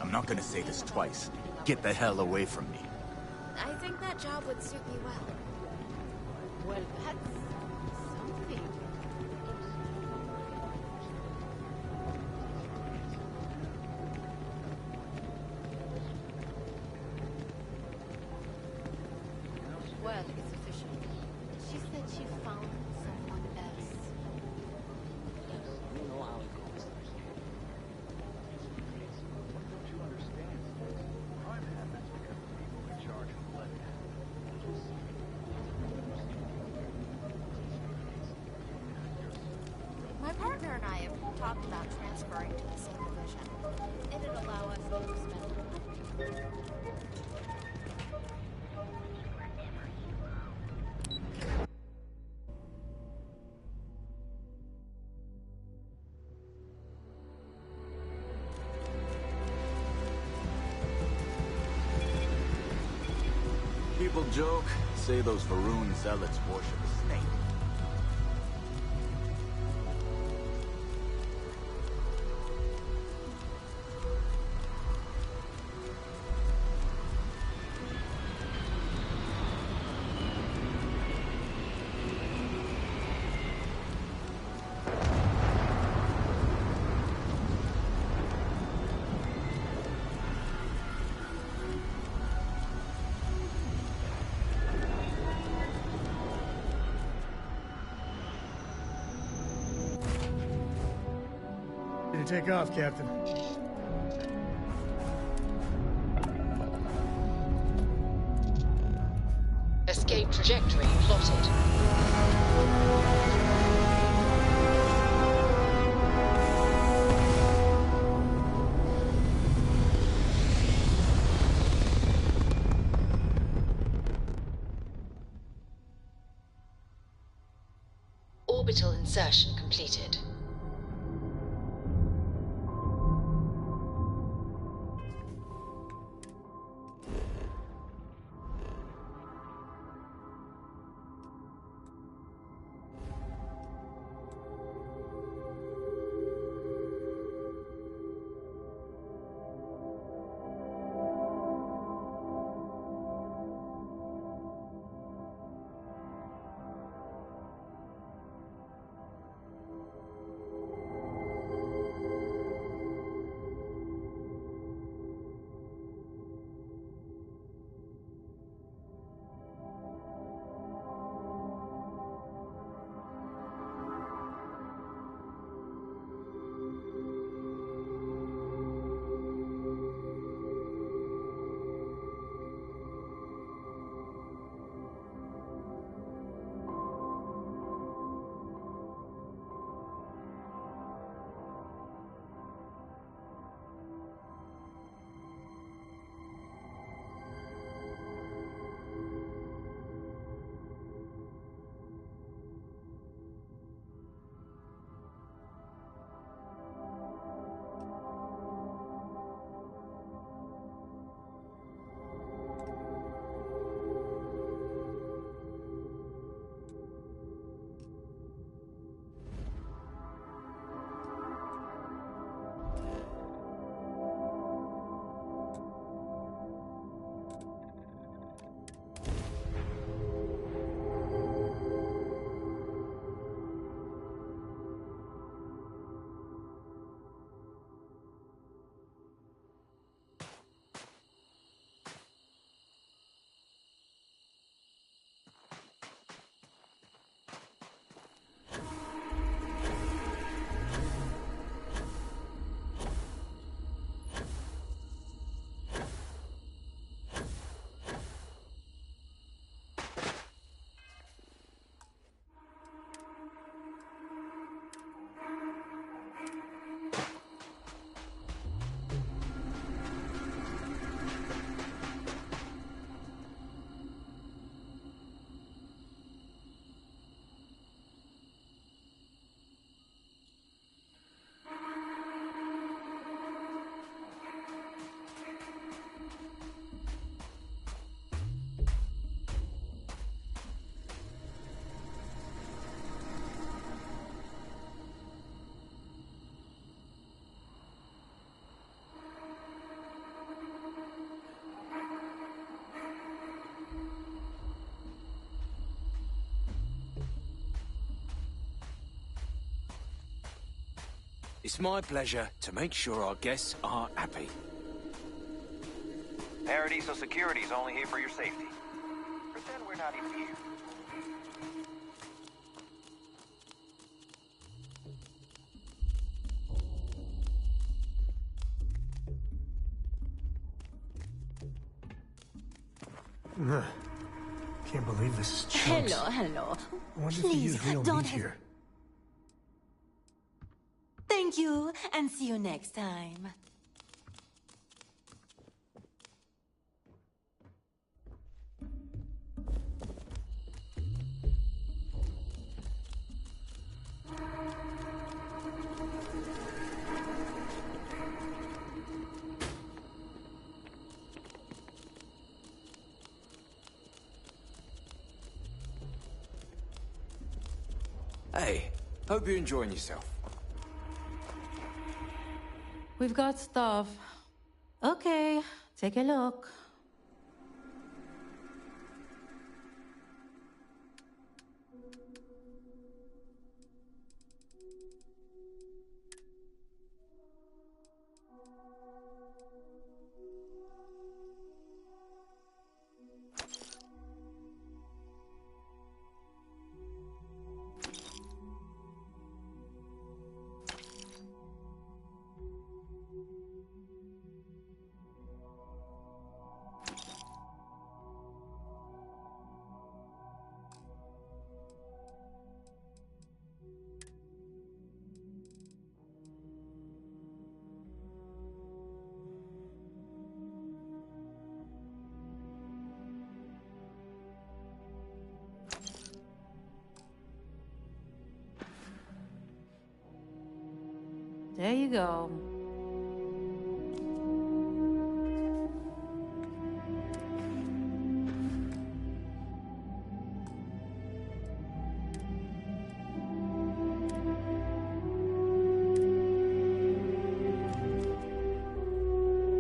I'm not gonna say this twice. Get the hell away from me. I think that job would suit me well. Well, that's something. talked about transferring to the same division. It'd allow us to expend. People joke, say those Varun zealots worship a snake. Take off, Captain. Escape trajectory plotted. Orbital insertion completed. It's my pleasure to make sure our guests are happy. Paradiso Security's only here for your safety. Pretend we're not even here. Can't believe this is Chunks. Hello. I wonder if he Please, used real don't meat here. Thank you, and see you next time. Hey, hope you're enjoying yourself. We've got stuff. Okay, take a look. There you go.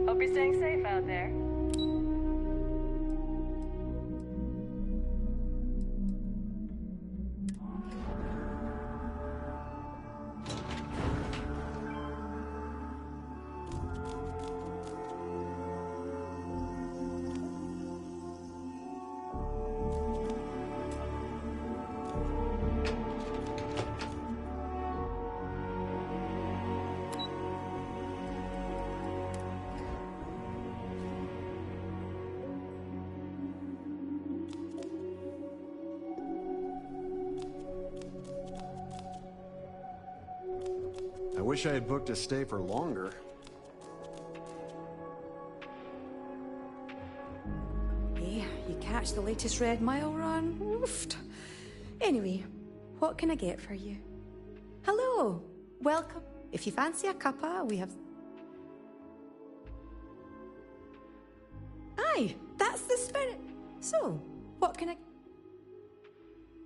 Hope you're staying safe out there. I wish I had booked a stay for longer. Hey, you catch the latest Red Mile run? Oofed. Anyway, what can I get for you? Hello, welcome. If you fancy a cuppa, we have... Aye, that's the spirit. So, what can I...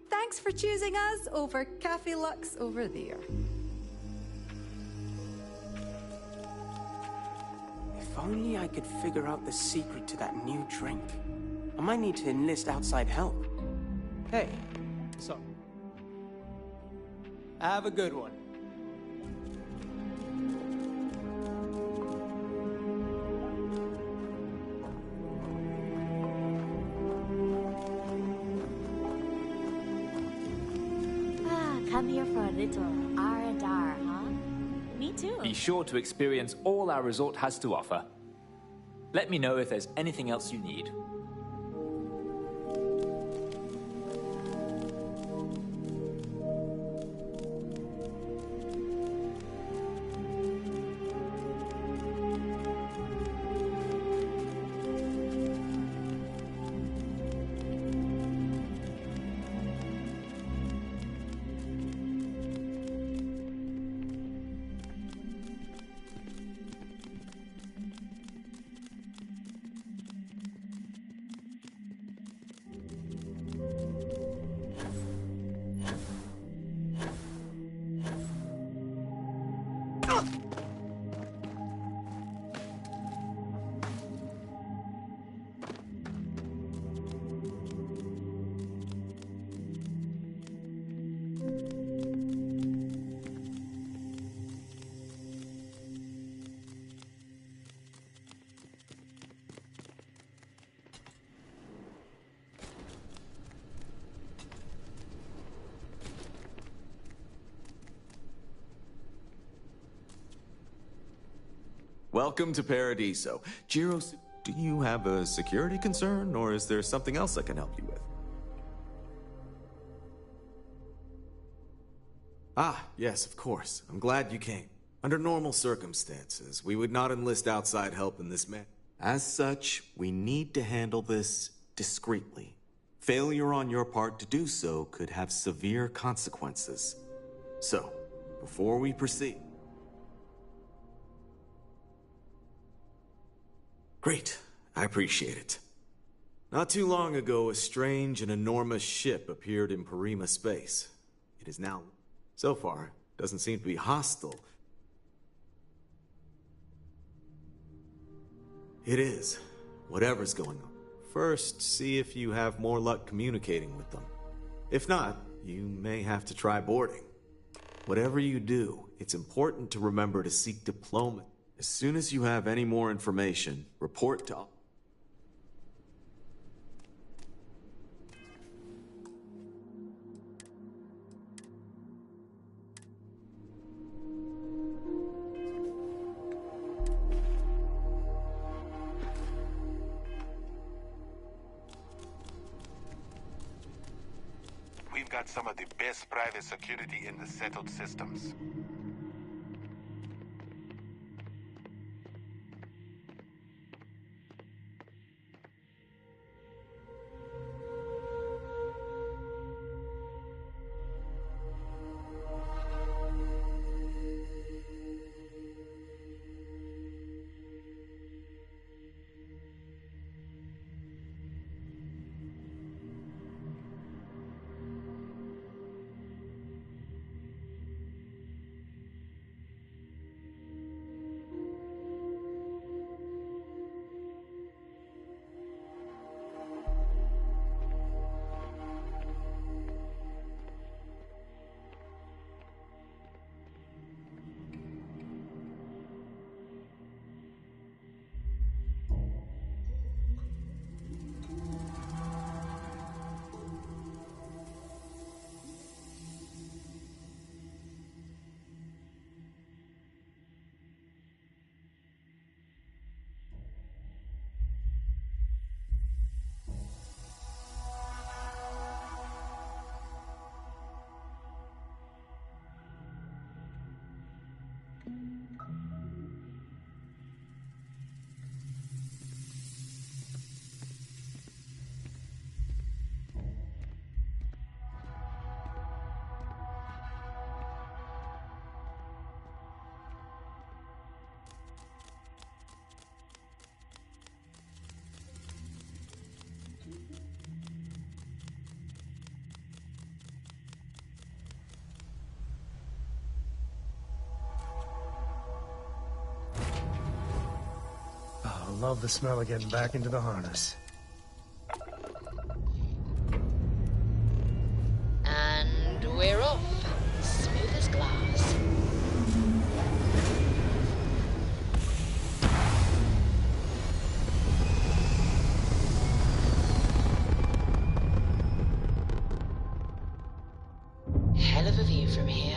Thanks for choosing us over Cafe Lux over there. If only I could figure out the secret to that new drink. I might need to enlist outside help. Hey, so. Have a good one. Come here for a little R&R, huh? Me too. Be sure to experience all our resort has to offer. Let me know if there's anything else you need. Welcome to Paradiso. Jiros, do you have a security concern, or is there something else I can help you with? Ah, yes, of course. I'm glad you came. Under normal circumstances, we would not enlist outside help in this manner. As such, we need to handle this discreetly. Failure on your part to do so could have severe consequences. So, before we proceed... Great. I appreciate it. Not too long ago, a strange and enormous ship appeared in Parima space. It is now... So far, doesn't seem to be hostile. It is. Whatever's going on. First, see if you have more luck communicating with them. If not, you may have to try boarding. Whatever you do, it's important to remember to seek diplomacy. As soon as you have any more information, report to... We've got some of the best private security in the settled systems. Oh, I love the smell of getting back into the harness. And we're off. Smooth as glass. Hell of a view from here.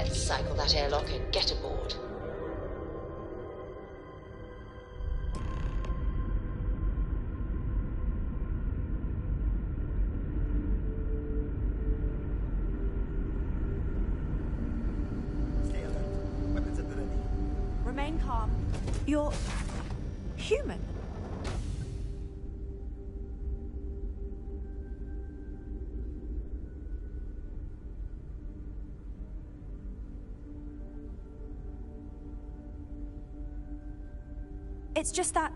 Let's cycle that airlock and get aboard. Remain calm. You're human. It's just that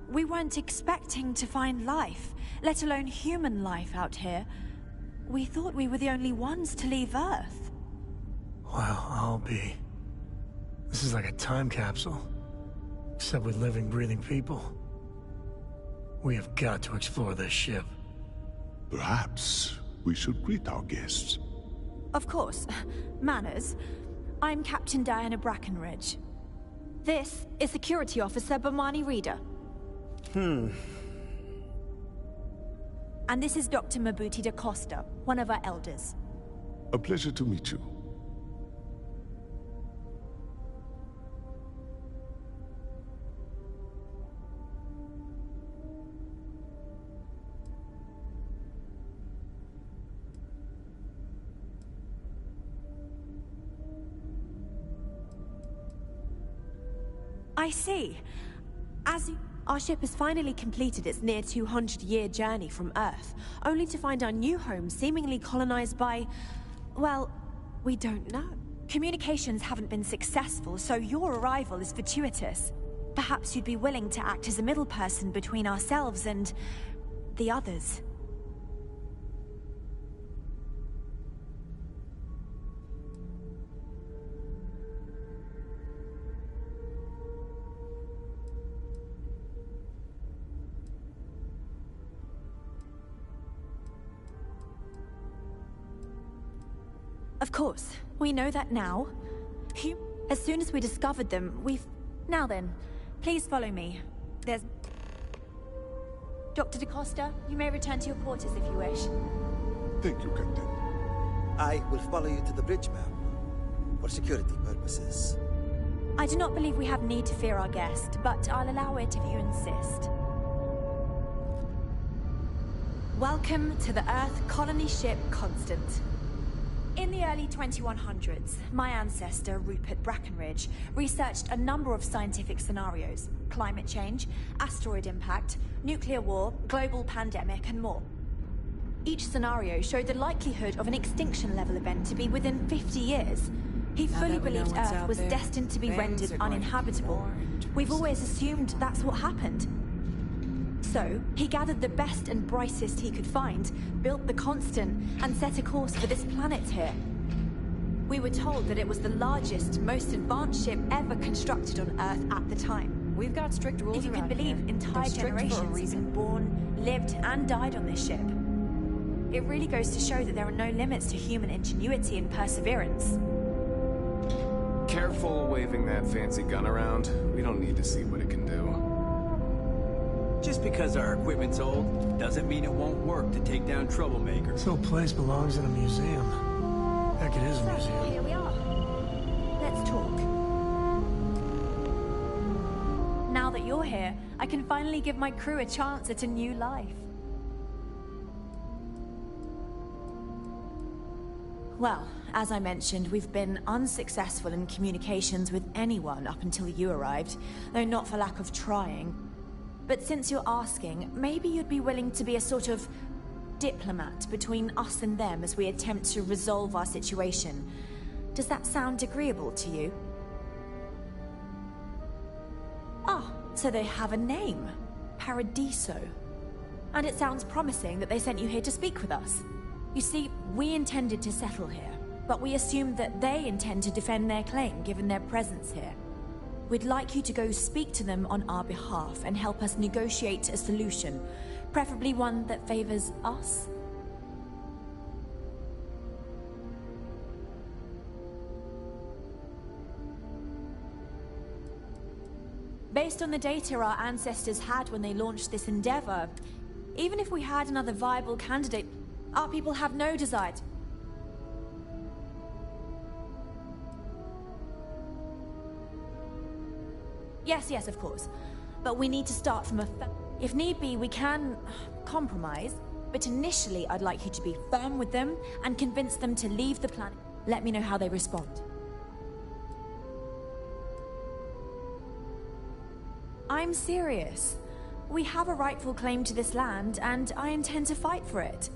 we weren't expecting to find life, let alone human life out here. We thought we were the only ones to leave Earth. Well, I'll be. This is like a time capsule. Except with living, breathing people. We have got to explore this ship. Perhaps we should greet our guests. Of course. Manners. I'm Captain Diana Brackenridge. This is Security Officer Bomani Reader. And this is Dr. Mabuti da Costa, one of our elders. A pleasure to meet you. I see. Our ship has finally completed its near 200-year journey from Earth, only to find our new home seemingly colonized by... well, we don't know. Communications haven't been successful, so your arrival is fortuitous. Perhaps you'd be willing to act as a middle person between ourselves and... the others. Of course, we know that now. As soon as we discovered them, we've... Now then, please follow me. There's... Dr. da Costa, you may return to your quarters if you wish. Thank you, Captain. I will follow you to the bridge, ma'am, for security purposes. I do not believe we have need to fear our guest, but I'll allow it if you insist. Welcome to the Earth colony ship Constant. In the early 2100s, my ancestor, Rupert Brackenridge, researched a number of scientific scenarios: climate change, asteroid impact, nuclear war, global pandemic, and more. Each scenario showed the likelihood of an extinction-level event to be within 50 years. He fully believed Earth was destined to be rendered uninhabitable. We've always assumed that's what happened. So, he gathered the best and brightest he could find, built the Constant, and set a course for this planet here. We were told that it was the largest, most advanced ship ever constructed on Earth at the time. We've got strict rules. If you can believe, here. entire generations have been born, lived, and died on this ship. It really goes to show that there are no limits to human ingenuity and perseverance. Careful waving that fancy gun around. We don't need to see what it can do. Just because our equipment's old, doesn't mean it won't work to take down troublemakers. This whole place belongs in a museum. Heck, it is a museum. Here we are. Let's talk. Now that you're here, I can finally give my crew a chance at a new life. Well, as I mentioned, we've been unsuccessful in communications with anyone up until you arrived, though not for lack of trying. But since you're asking, maybe you'd be willing to be a sort of diplomat between us and them as we attempt to resolve our situation. Does that sound agreeable to you? Ah, so they have a name. Paradiso. And it sounds promising that they sent you here to speak with us. You see, we intended to settle here, but we assumed that they intend to defend their claim given their presence here. We'd like you to go speak to them on our behalf and help us negotiate a solution, preferably one that favors us. Based on the data our ancestors had when they launched this endeavor, even if we had another viable candidate, our people have no desire. Yes, of course. But we need to start from a... If need be, we can compromise. But initially, I'd like you to be firm with them and convince them to leave the planet. Let me know how they respond. I'm serious. We have a rightful claim to this land, and I intend to fight for it.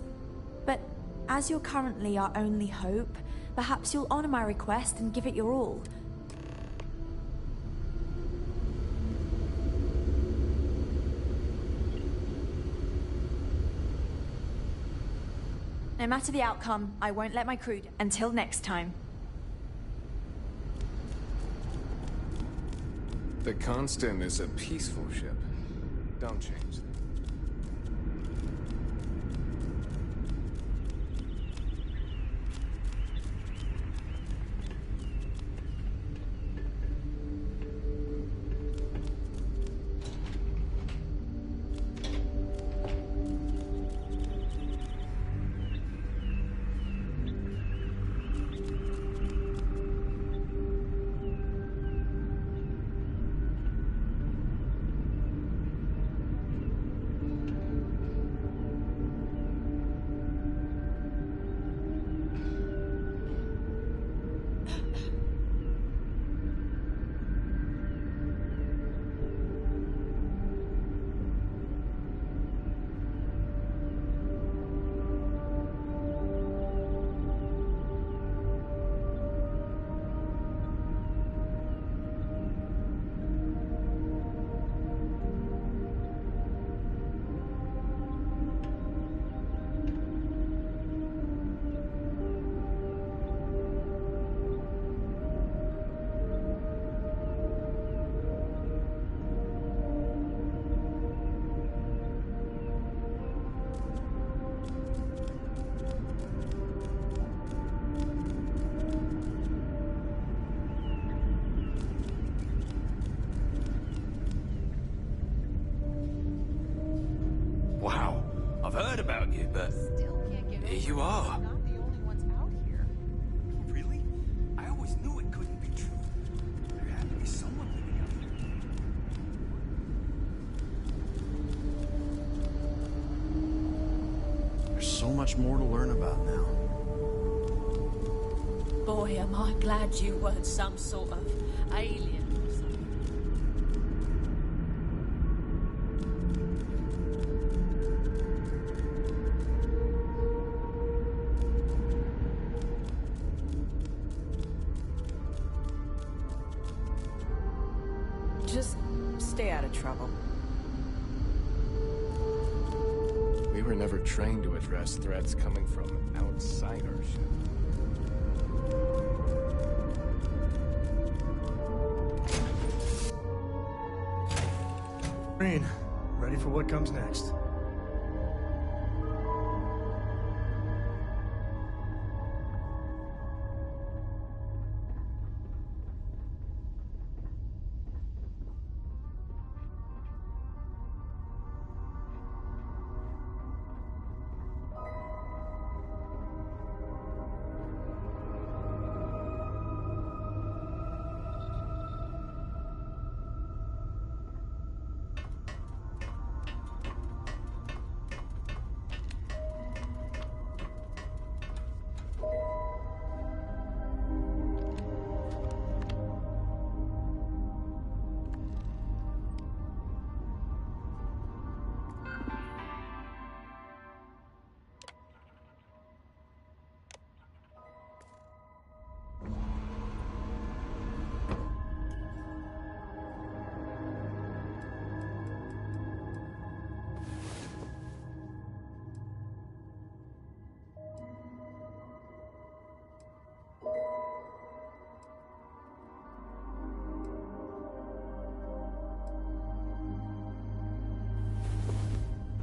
But as you're currently our only hope, perhaps you'll honor my request and give it your all. No matter the outcome, I won't let my crew... Until next time. The Constant is a peaceful ship. Don't change that. Wow, I've heard about you, but here you are. Not the only ones out here. Really? I always knew it couldn't be true. There had to be someone living out here. There's so much more to learn about now. Boy, am I glad you weren't some sort of alien or something. Just stay out of trouble. We were never trained to address threats coming from outside our ship. Green, ready for what comes next.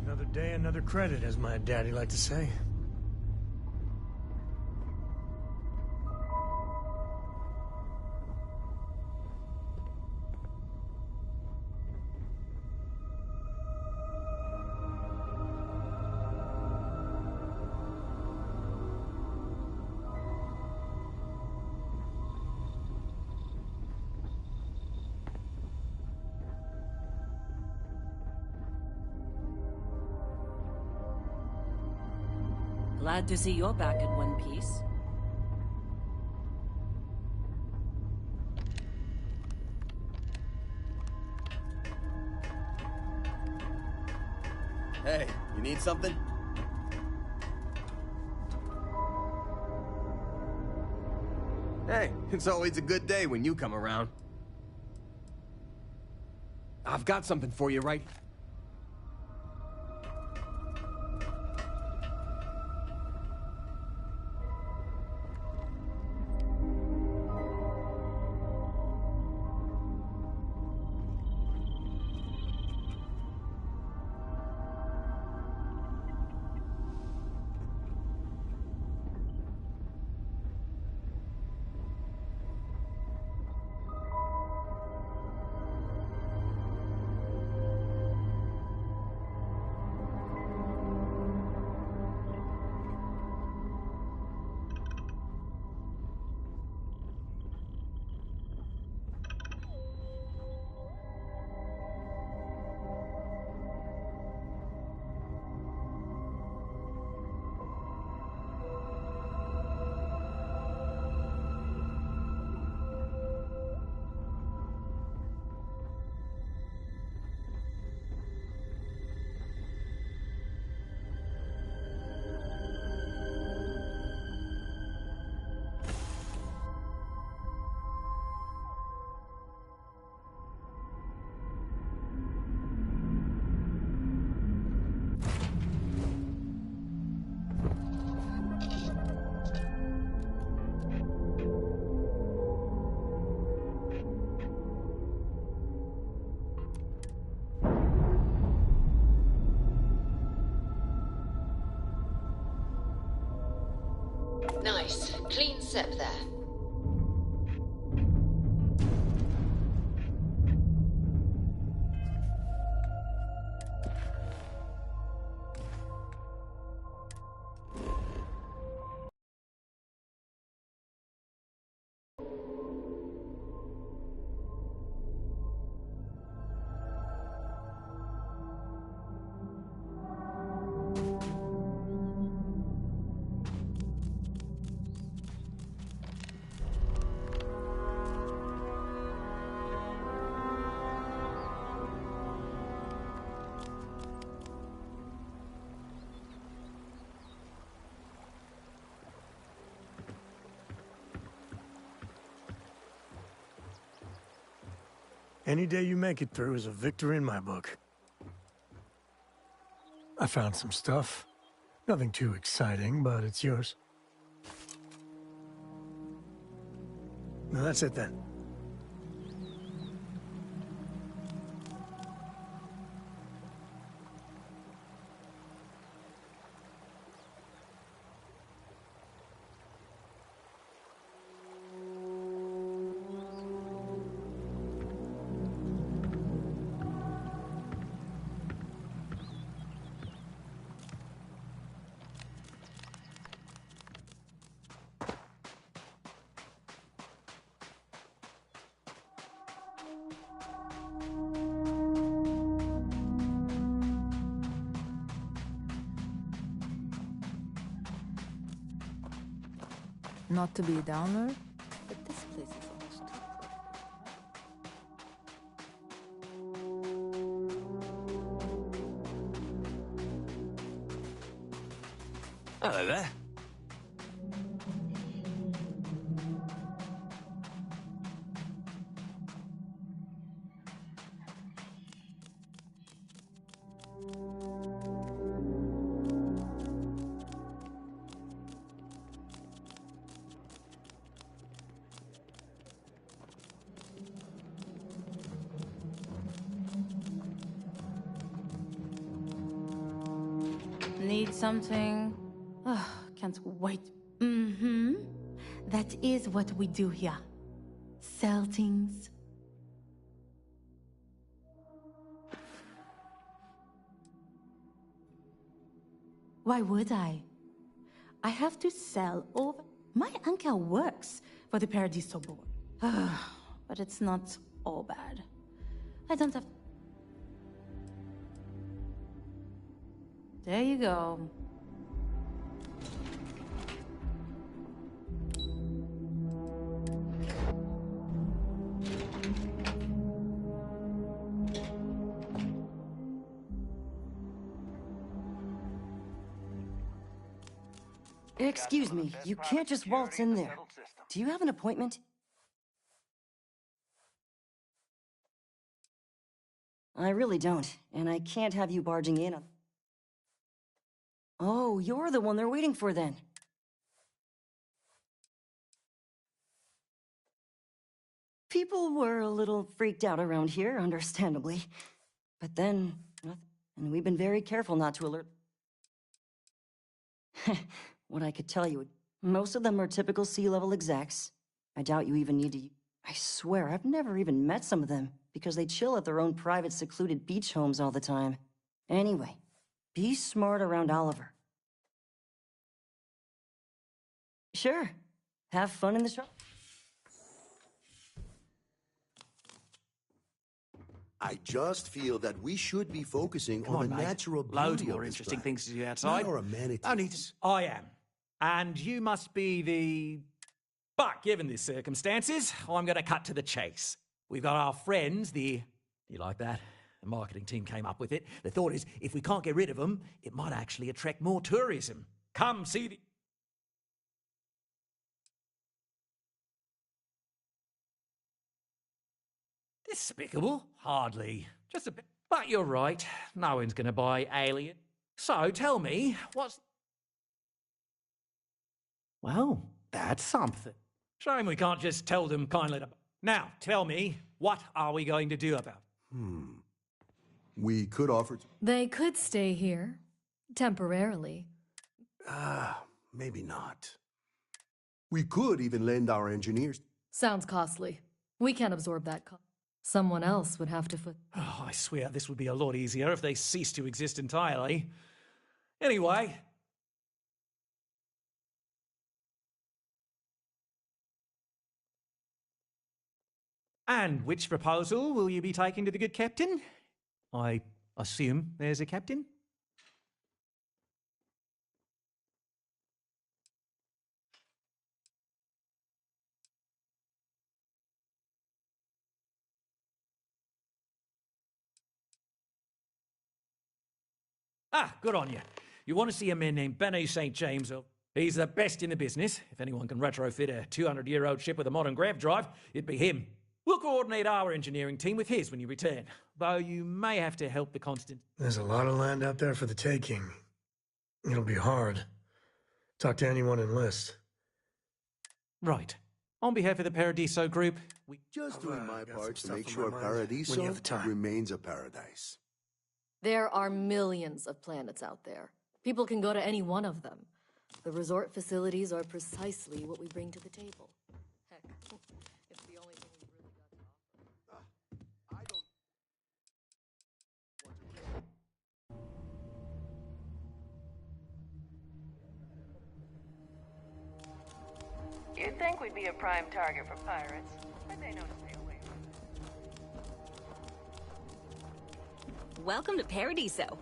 Another day, another credit, as my daddy liked to say. Glad to see you're back in one piece. Hey, you need something? Hey, it's always a good day when you come around. I've got something for you right... Nice. Clean sep there. Any day you make it through is a victory in my book. I found some stuff. Nothing too exciting, but it's yours. No, that's it then. Not to be a downer, but this place is almost too perfect. Hello there. Need something? Oh, can't wait. Mm-hmm. That is what we do here. Sell things. Why would I? I have to sell over... My uncle works for the Paradiso board. But it's not all bad. I don't have... There you go. Excuse me, you can't just waltz in there. Do you have an appointment? I really don't, and I can't have you barging in on... Oh, you're the one they're waiting for then. People were a little freaked out around here, understandably. But then, nothing. And we've been very careful not to alert... What I could tell you, most of them are typical sea-level execs. I doubt you even need to... I swear, I've never even met some of them, because they chill at their own private secluded beach homes all the time. Anyway, be smart around Oliver. Sure. Have fun in the shop. I just feel that we should be focusing Come on on, the mate. natural beauty Loads of more this interesting planet, things to do outside. not our amenities. Only I am. And you must be the... But given the circumstances, I'm going to cut to the chase. We've got our friends, the... You like that? The marketing team came up with it. The thought is, if we can't get rid of them, it might actually attract more tourism. Come see the... Despicable? Hardly. Just a bit. But you're right. No one's going to buy Alien. So tell me, what's... Well, that's something. Shame we can't just tell them kindly to... Now, tell me, what are we going to do about it? We could offer... They could stay here. Temporarily. Maybe not. We could even lend our engineers... Sounds costly. We can't absorb that cost. Someone else would have to foot... Oh, I swear this would be a lot easier if they ceased to exist entirely. Anyway... And which proposal will you be taking to the good captain? I assume there's a captain? Ah, good on you. You want to see a man named Benny St. James? He's the best in the business. If anyone can retrofit a 200-year-old ship with a modern grav drive, it'd be him. We'll coordinate our engineering team with his when you return, though you may have to help the Constant... There's a lot of land out there for the taking. It'll be hard. Talk to anyone in List. Right. On behalf of the Paradiso Group, we... Just doing my part to make sure Paradiso remains a paradise. There are millions of planets out there. People can go to any one of them. The resort facilities are precisely what we bring to the table. Heck, it's the only thing we've really got to offer. You'd think we'd be a prime target for pirates, but they know to stay away. Welcome to Paradiso.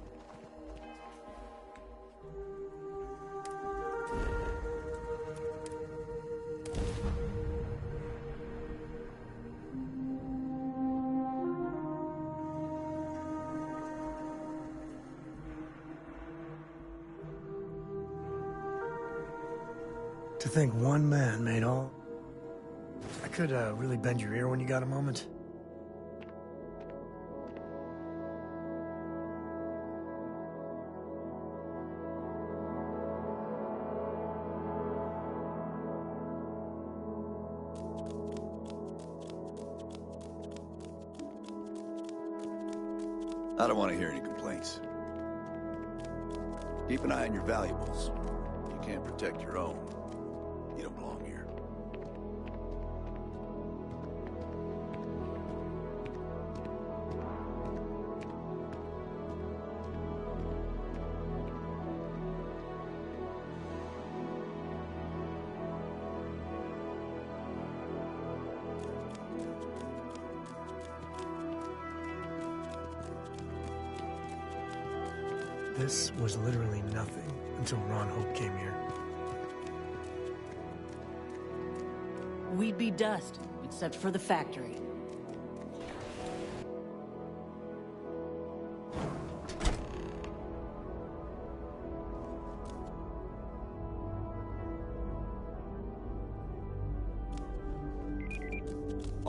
To think one man made all... I could really bend your ear when you got a moment. I don't want to hear any complaints. Keep an eye on your valuables. If you can't protect your own, you don't belong here. This was literally nothing until Ron Hope came here. We'd be dust, except for the factory.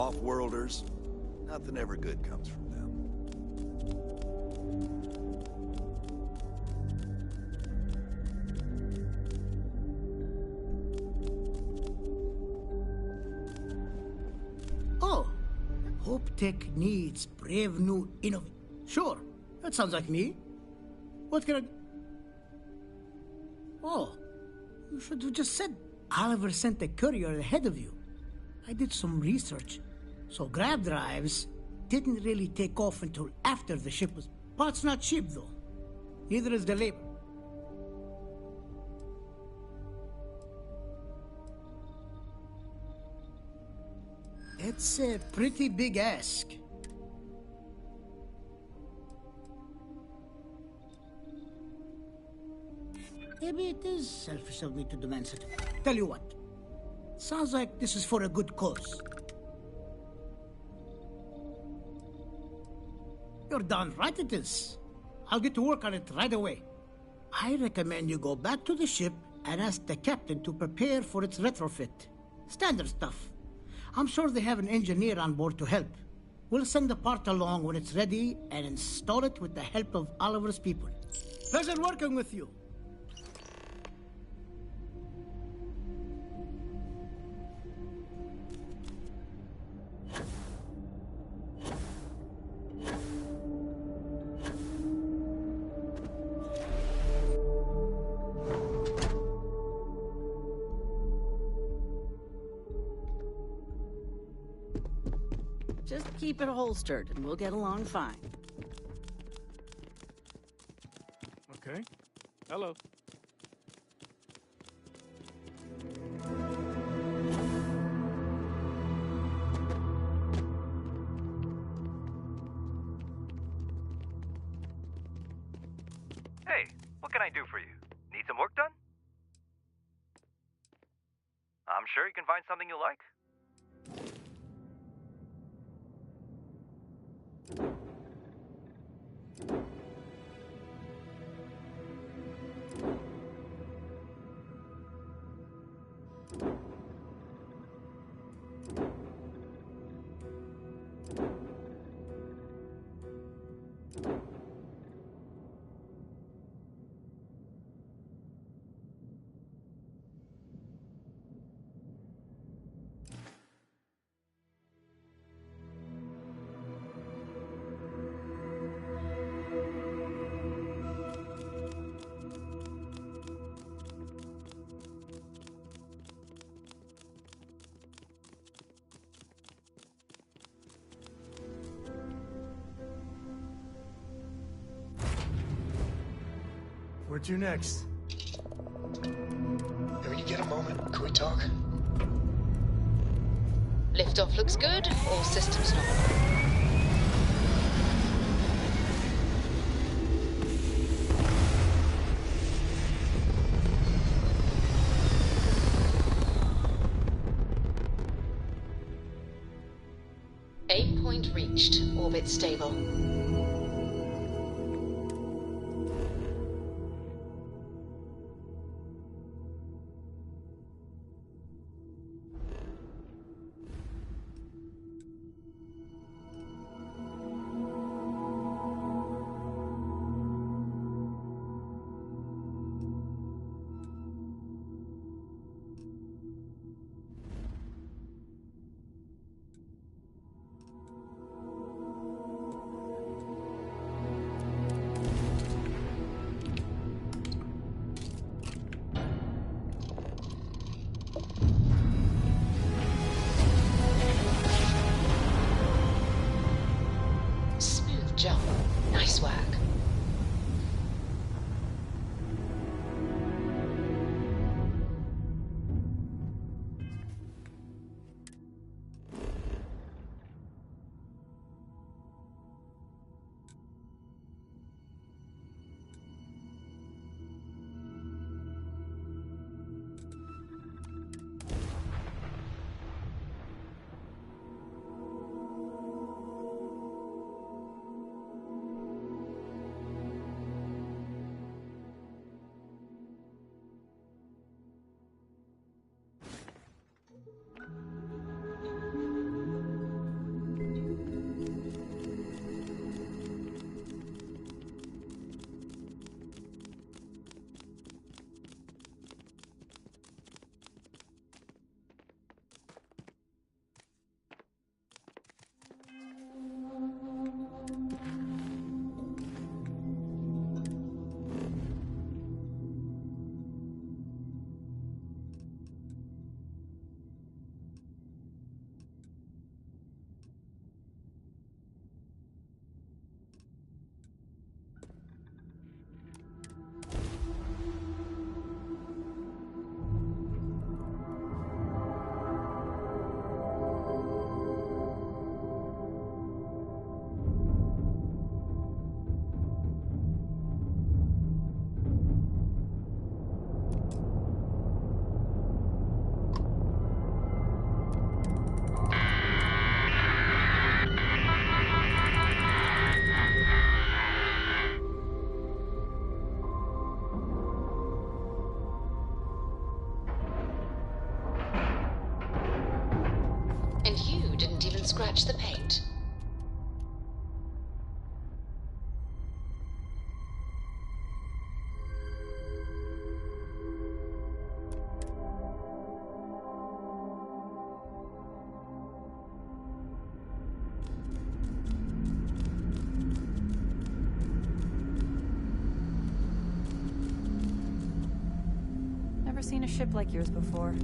Off-worlders, nothing ever good comes from them. Oh, Hope Tech needs brave new innovative. Sure, that sounds like me. What can I... Oh, you should have just said Oliver sent a courier ahead of you. I did some research. So grab drives didn't really take off until after the ship was... Parts not cheap, though. Neither is the labor. It's a pretty big ask. Maybe it is selfish of me to demand such. Tell you what. Sounds like this is for a good cause. You're darn right it is. I'll get to work on it right away. I recommend you go back to the ship and ask the captain to prepare for its retrofit. Standard stuff. I'm sure they have an engineer on board to help. We'll send the part along when it's ready and install it with the help of Oliver's people. Pleasure working with you. Just keep it holstered and we'll get along fine. Okay. Hello. Hey, what can I do for you? Need some work done? I'm sure you can find something you like. Where to next? When you get a moment, can we talk? Liftoff looks good. All systems normal. Aim point reached. Orbit stable. Jump. Nice work. scratch the paint. Never seen a ship like yours before.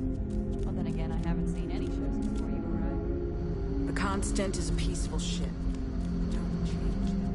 Well, then again, I haven't seen any ships before you arrived. The Constant is a peaceful ship. Don't change that.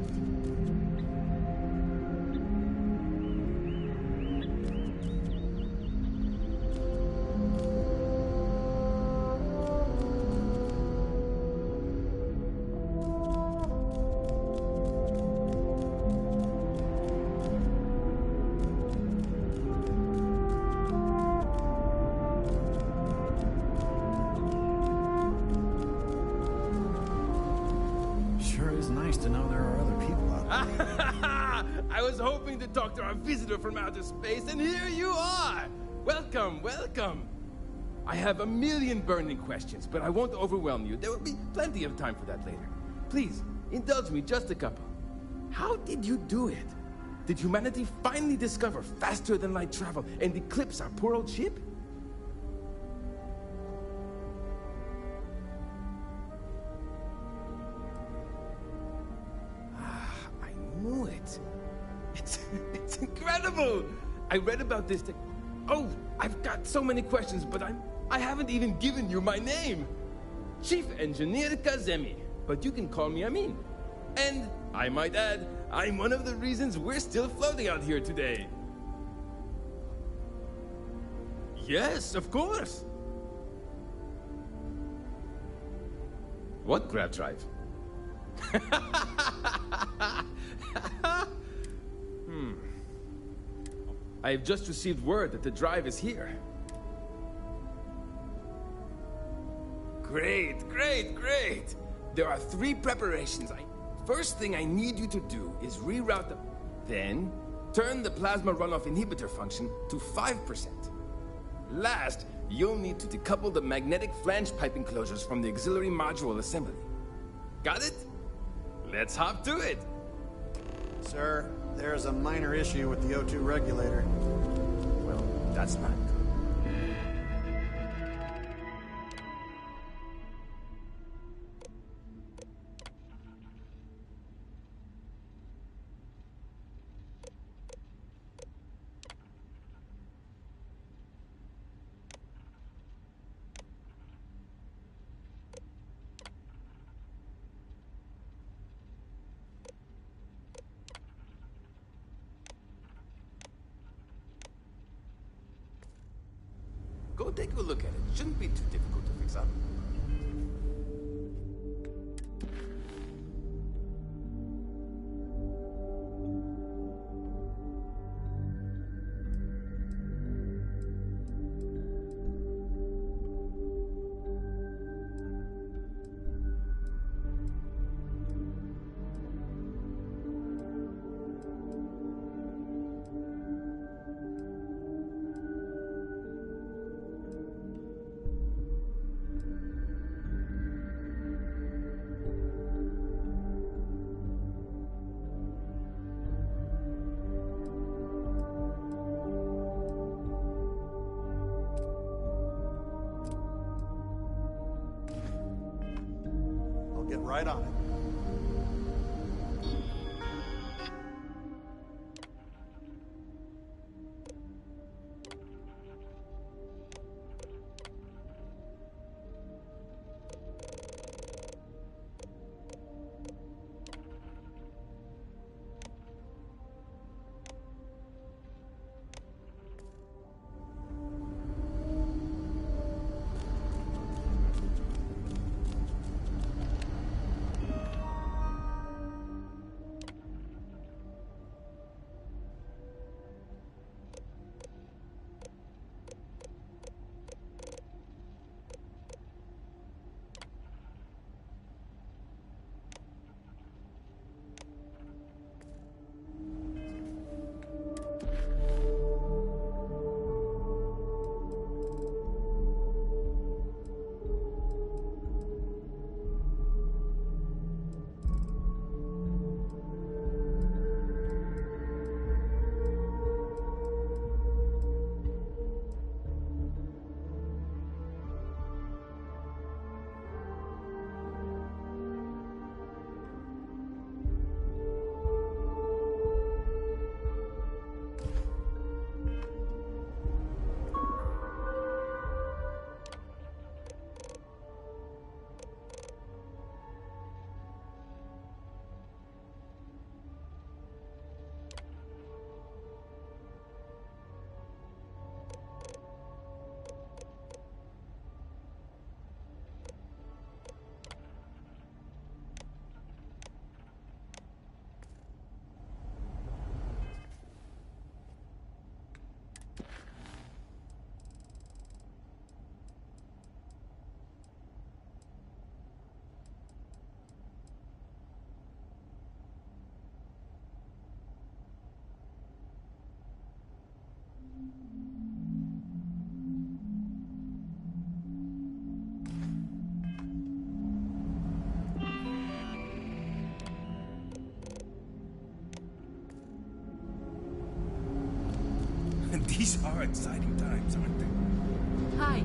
Sure is nice to know there are other people out there. I was hoping to talk to our visitor from outer space, and here you are! Welcome, welcome! I have a million burning questions, but I won't overwhelm you. There will be plenty of time for that later. Please, indulge me just a couple. How did you do it? Did humanity finally discover faster-than-light travel and eclipse our poor old ship? I knew it. It's incredible! I read about this thing. Oh, I've got so many questions, but I haven't even given you my name. Chief Engineer Kazemi, but you can call me Amin. And, I might add, I'm one of the reasons we're still floating out here today. Yes, of course. What grab drive? I've just received word that the drive is here. Great, great, great! There are 3 preparations. First thing I need you to do is reroute the... Then, turn the plasma runoff inhibitor function to 5%. Last, you'll need to decouple the magnetic flange pipe enclosures from the auxiliary module assembly. Got it? Let's hop to it! Sir, there's a minor issue with the O2 regulator. Well, that's not good. Go take a look at it. Shouldn't be too difficult to fix up. Get right on it. These are exciting times, aren't they? Hi.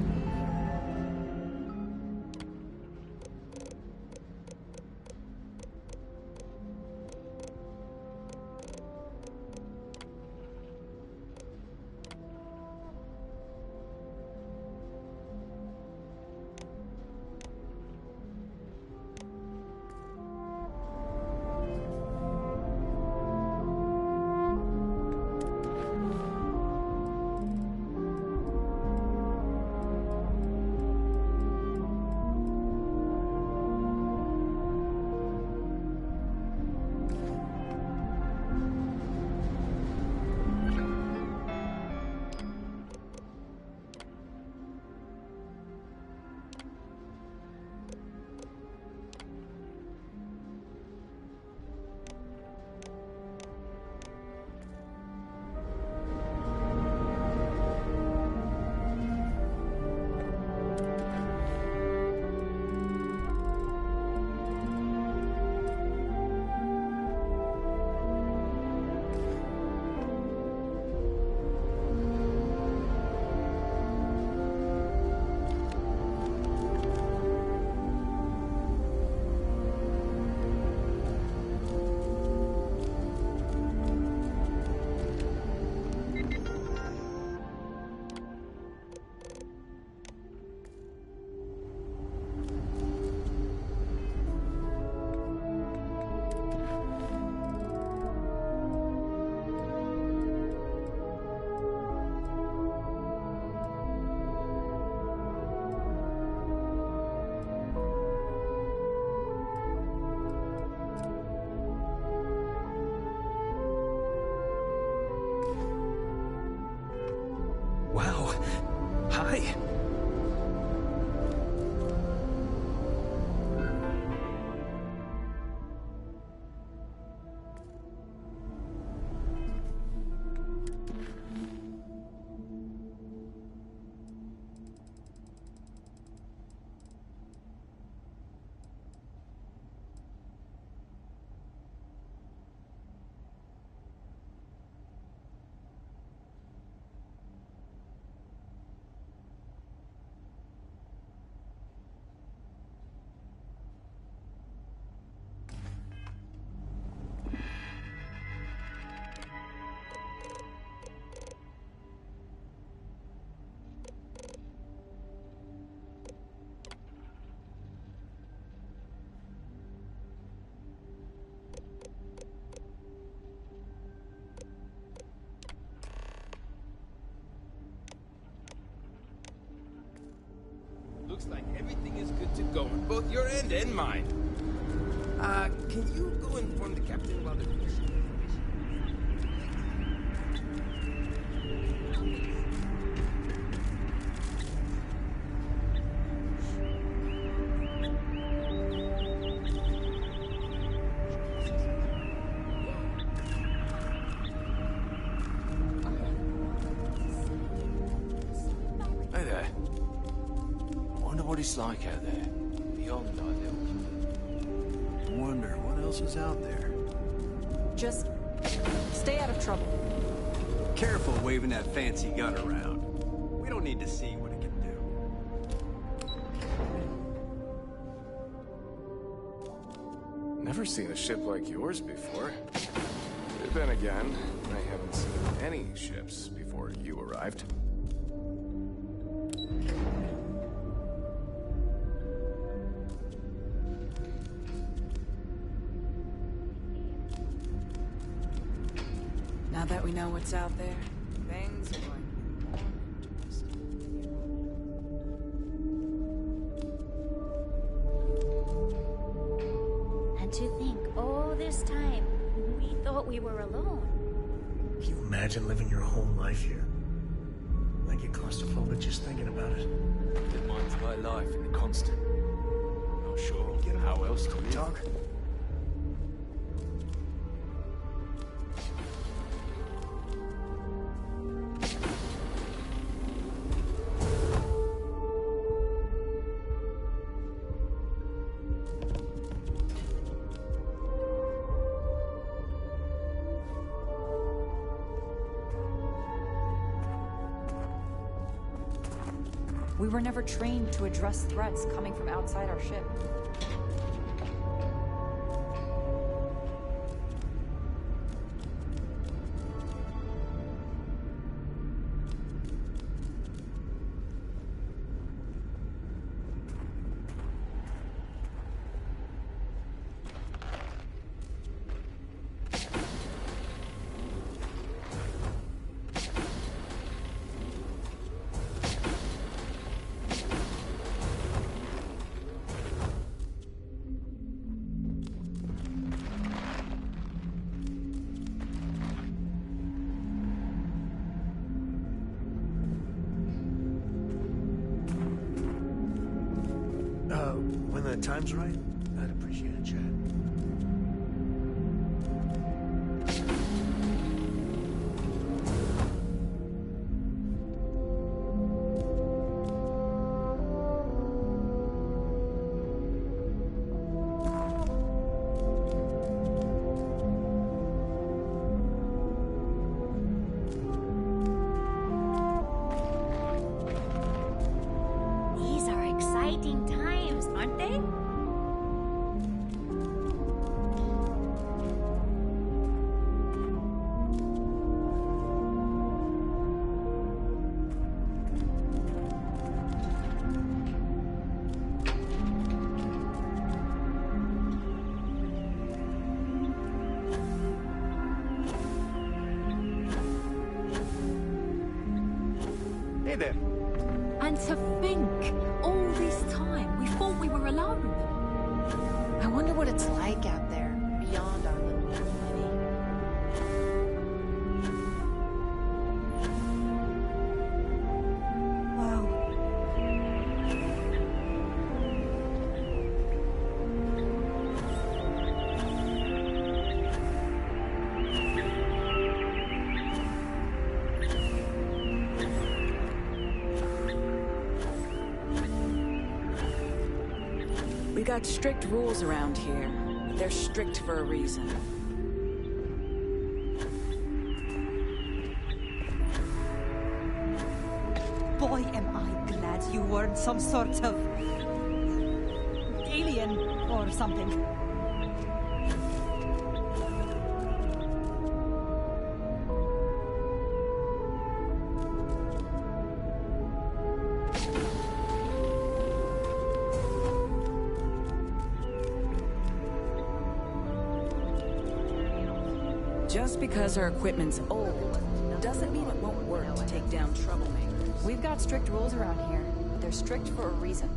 Wow. Hi. Looks like everything is good to go on both your end and mine. Can you go inform the captain while they're finishing? Hey there. I wonder what it's like out there, beyond our little... Wonder what else is out there. Just stay out of trouble. Careful waving that fancy gun around. We don't need to see what it can do. Never seen a ship like yours before. Then again, I haven't seen any ships before you arrived. Now that we know what's out there, things are going And to think, all this time, we thought we were alone. Can you imagine living your whole life here? I get claustrophobic just thinking about it. Lived my entire life in the constant. Not sure how else to live. We were never trained to address threats coming from outside our ship. When the time's right, I'd appreciate a chat. These are exciting times, aren't they? Hey there. And to think, all this time, we thought we were alone. I wonder what it's like out there, beyond our little community. We got strict rules around here. They're strict for a reason. Boy, am I glad you weren't some sort of alien or something. Just because our equipment's old doesn't mean it won't work to take down troublemakers. We've got strict rules around here, but they're strict for a reason.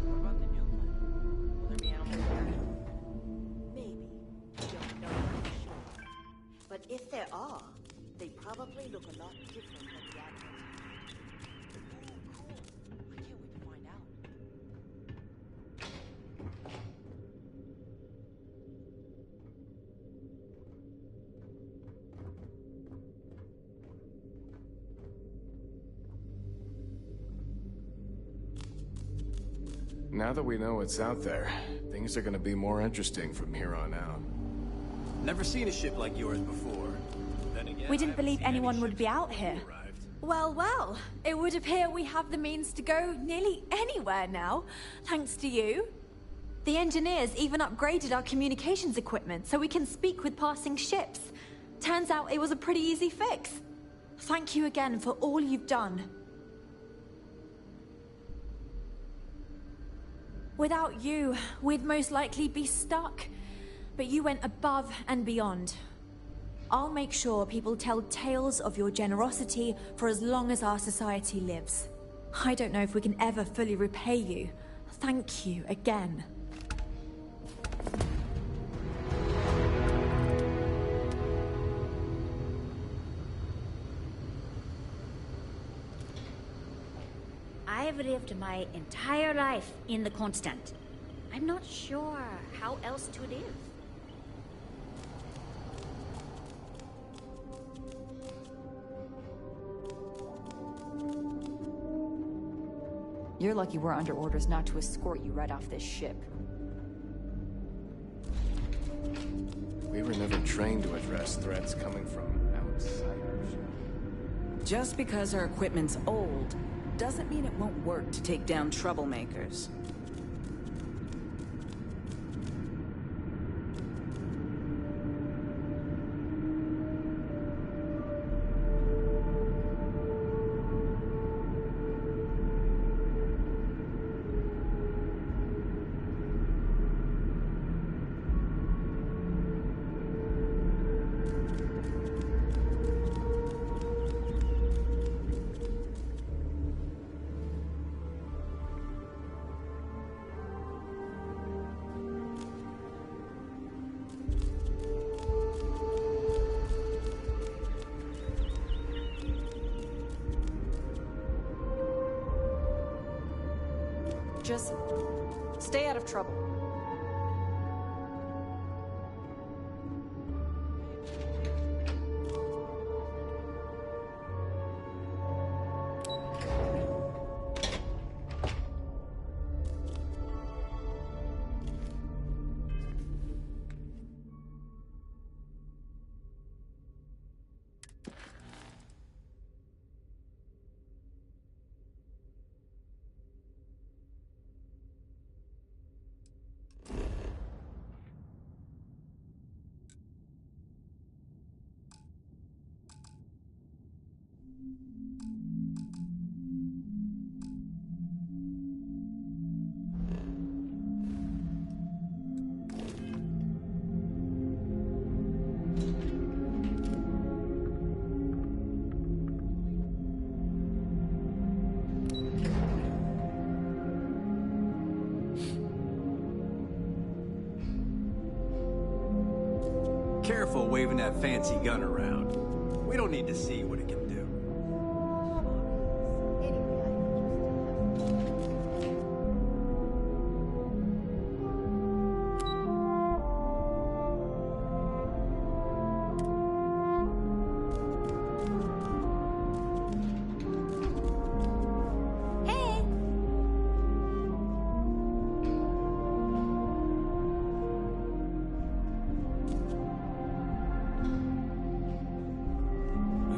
Maybe. Don't know for sure. But if there are, they probably look a lot different than the adverts. Oh, cool. I can't wait to find out. Now that we know what's out there, things are gonna be more interesting from here on out. Never seen a ship like yours before. Then again, We didn't believe anyone would be out here. Well, well, it would appear we have the means to go nearly anywhere now, thanks to you. The engineers even upgraded our communications equipment so we can speak with passing ships. Turns out it was a pretty easy fix. Thank you again for all you've done. Without you, we'd most likely be stuck. But you went above and beyond. I'll make sure people tell tales of your generosity for as long as our society lives. I don't know if we can ever fully repay you. Thank you again. I've lived my entire life in the Constant. I'm not sure how else to live. You're lucky we're under orders not to escort you right off this ship. We were never trained to address threats coming from outside our ship. Just because our equipment's old doesn't mean it won't work to take down troublemakers. Just stay out of trouble. Careful waving that fancy gun around. We don't need to see what it can do.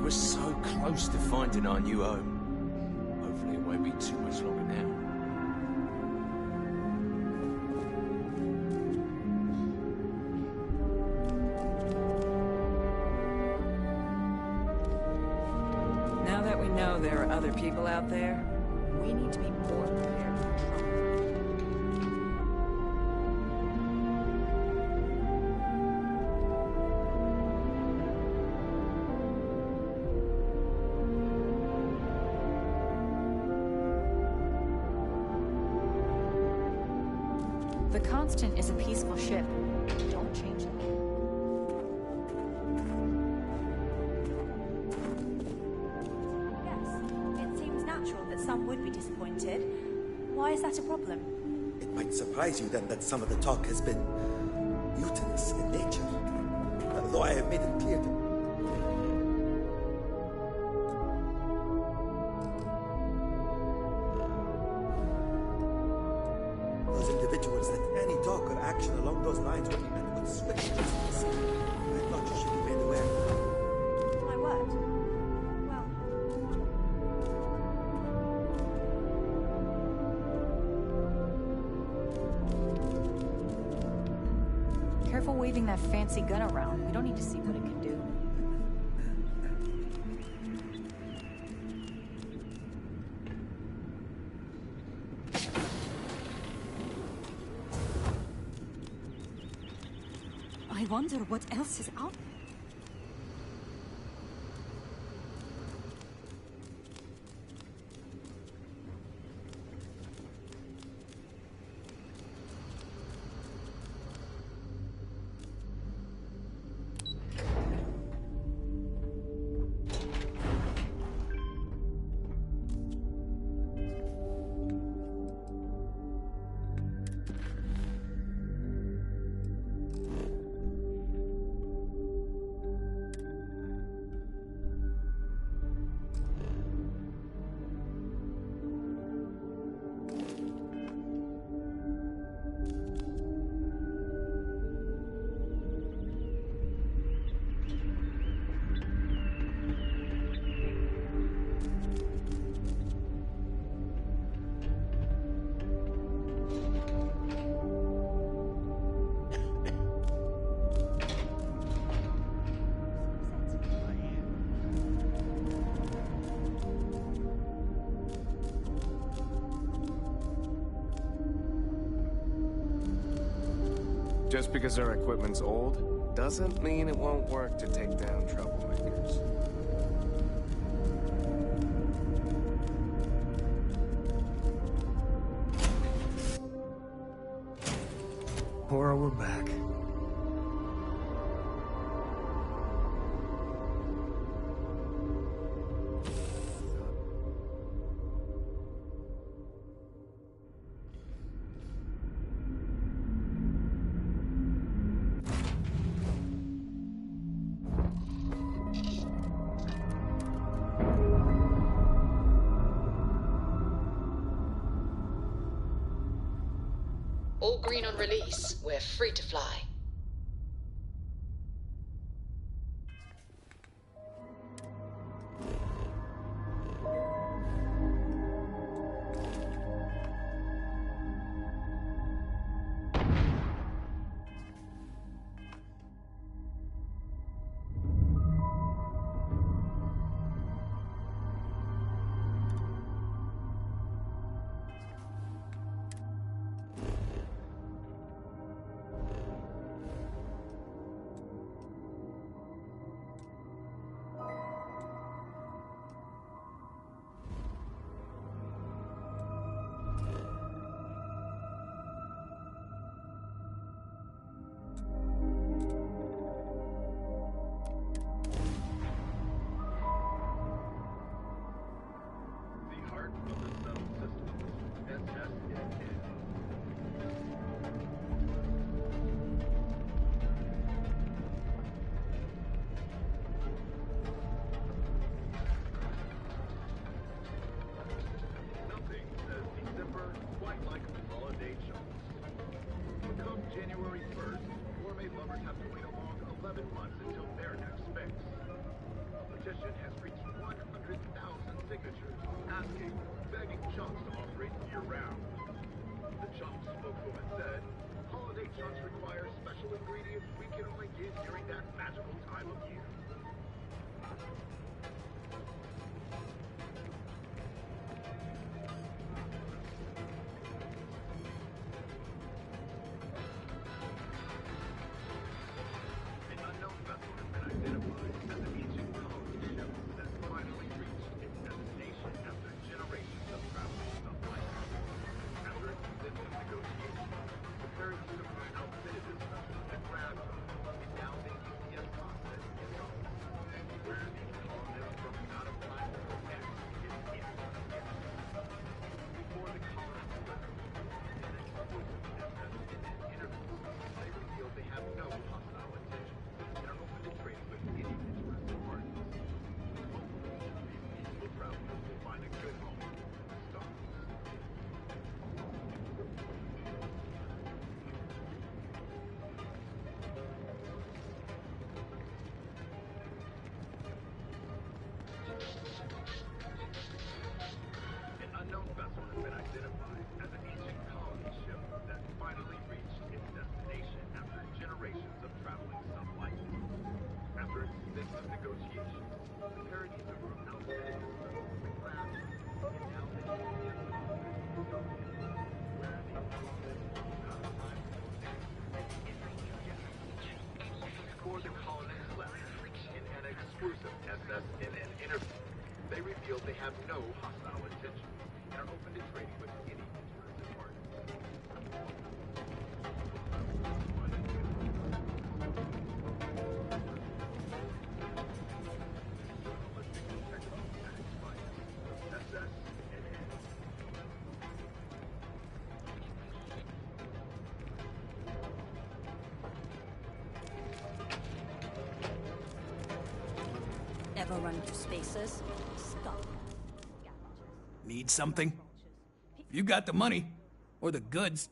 We're so close to finding our new home. Hopefully it won't be too much longer now. Now that we know there are other people out there, we need to be more prepared for trouble. The Constant is a peaceful ship. Don't change it. Yes, it seems natural that some would be disappointed. Why is that a problem? It might surprise you then that some of the talk has been mutinous in nature. Though I have made it clear to those individuals that any talk or action along those lines would be met with swift justice. I thought you should be made aware. My word. Well. Careful waving that fancy gun around. We don't need to see what it can do. I wonder what else is out there. Just because our equipment's old, doesn't mean it won't work to take down troublemakers. Cora, we're back. All green on release. We're free to fly. Ever run into spaces? Stop. Need something? If you got the money, or the goods.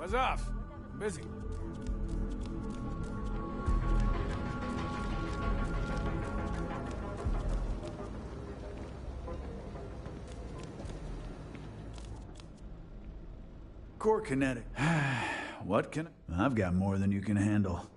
Buzz off. I'm busy. Core kinetic. What can I've got more than you can handle.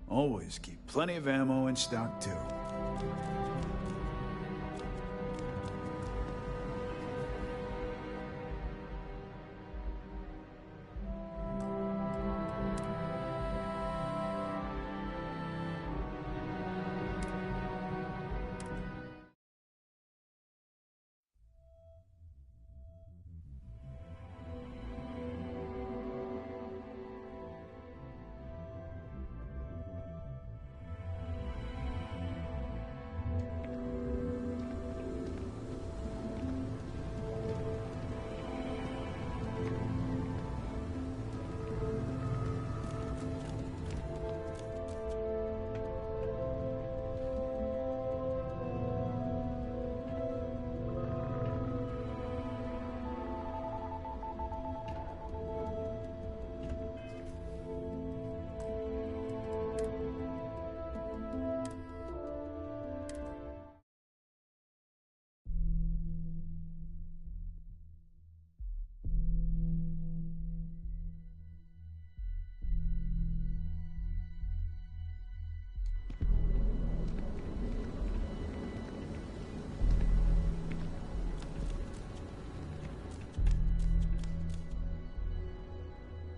Always keep plenty of ammo in stock, too.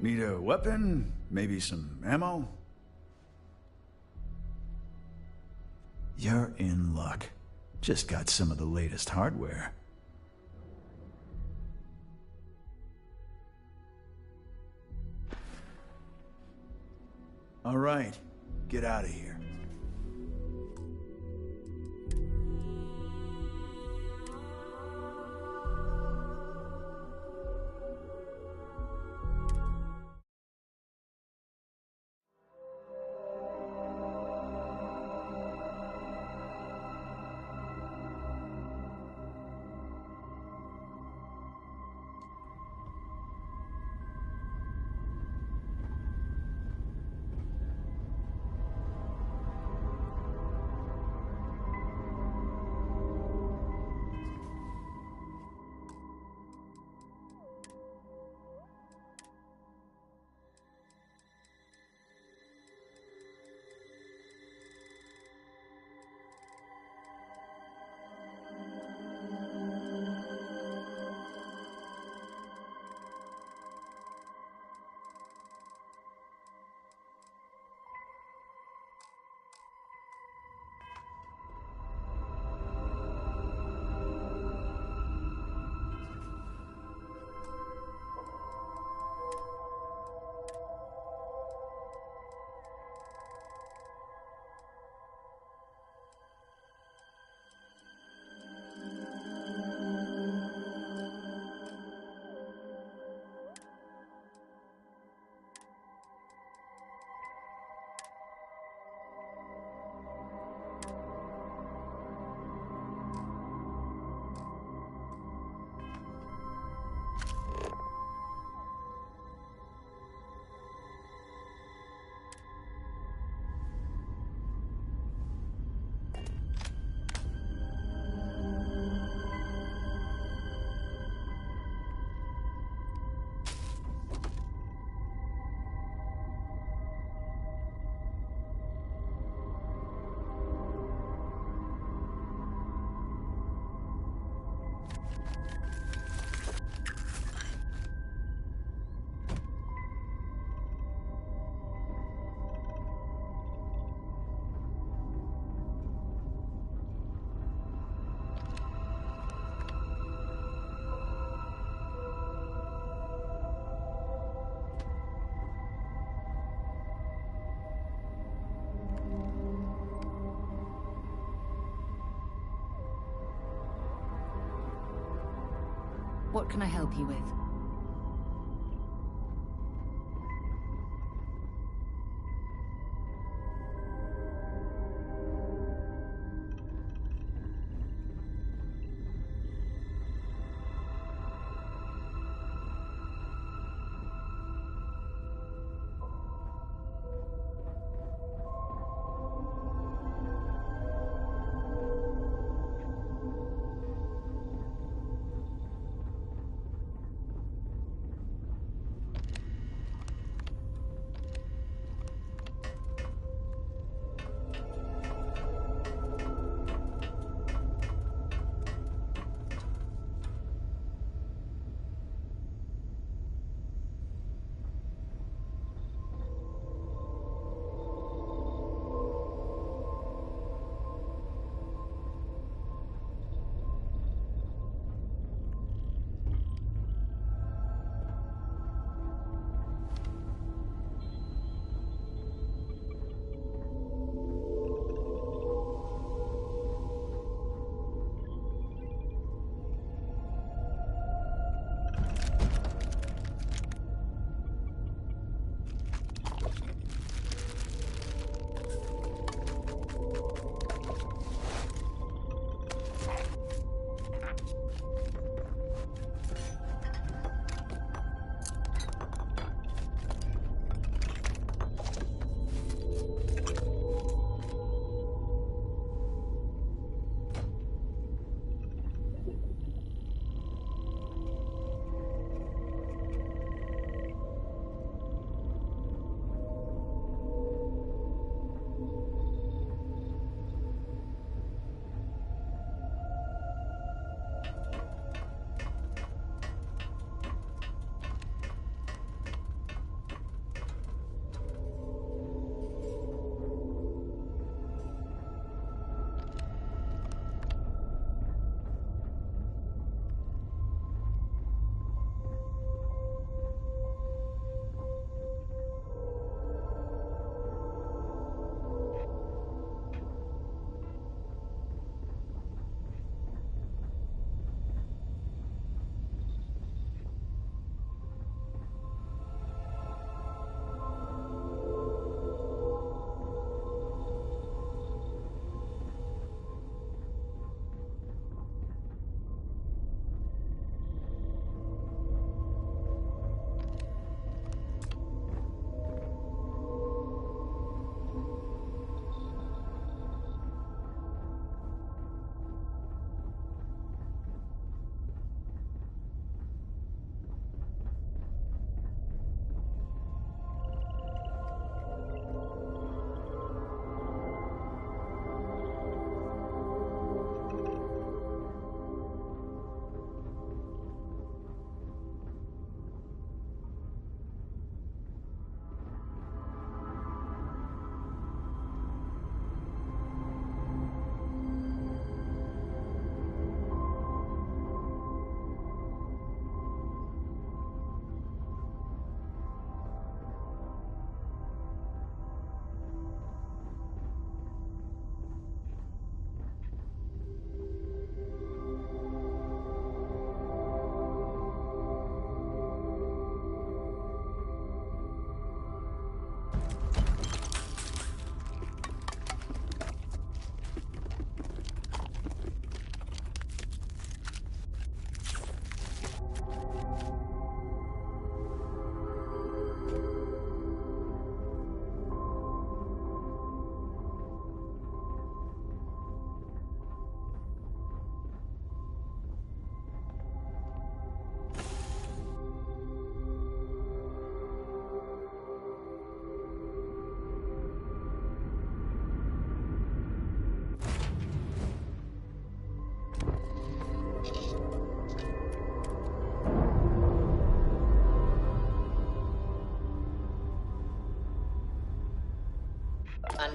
Need a weapon? Maybe some ammo? You're in luck. Just got some of the latest hardware. All right, get out of here. What can I help you with?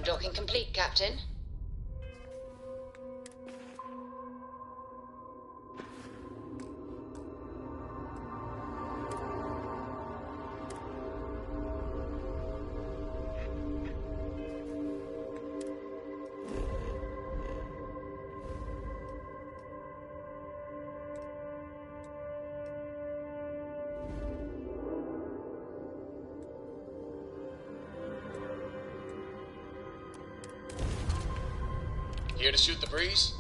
Docking complete, Captain. Here to shoot the breeze?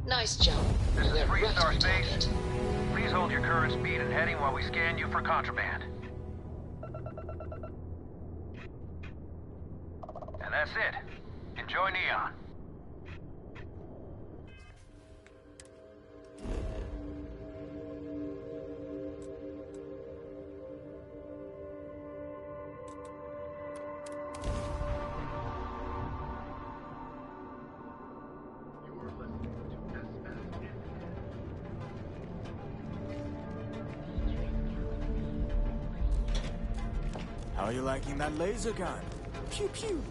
Nice job. This is We're right Freestar on Space. target. Please hold your current speed and heading while we scan you for contraband. And that's it. Enjoy Neon. How are you liking that laser gun? Pew pew.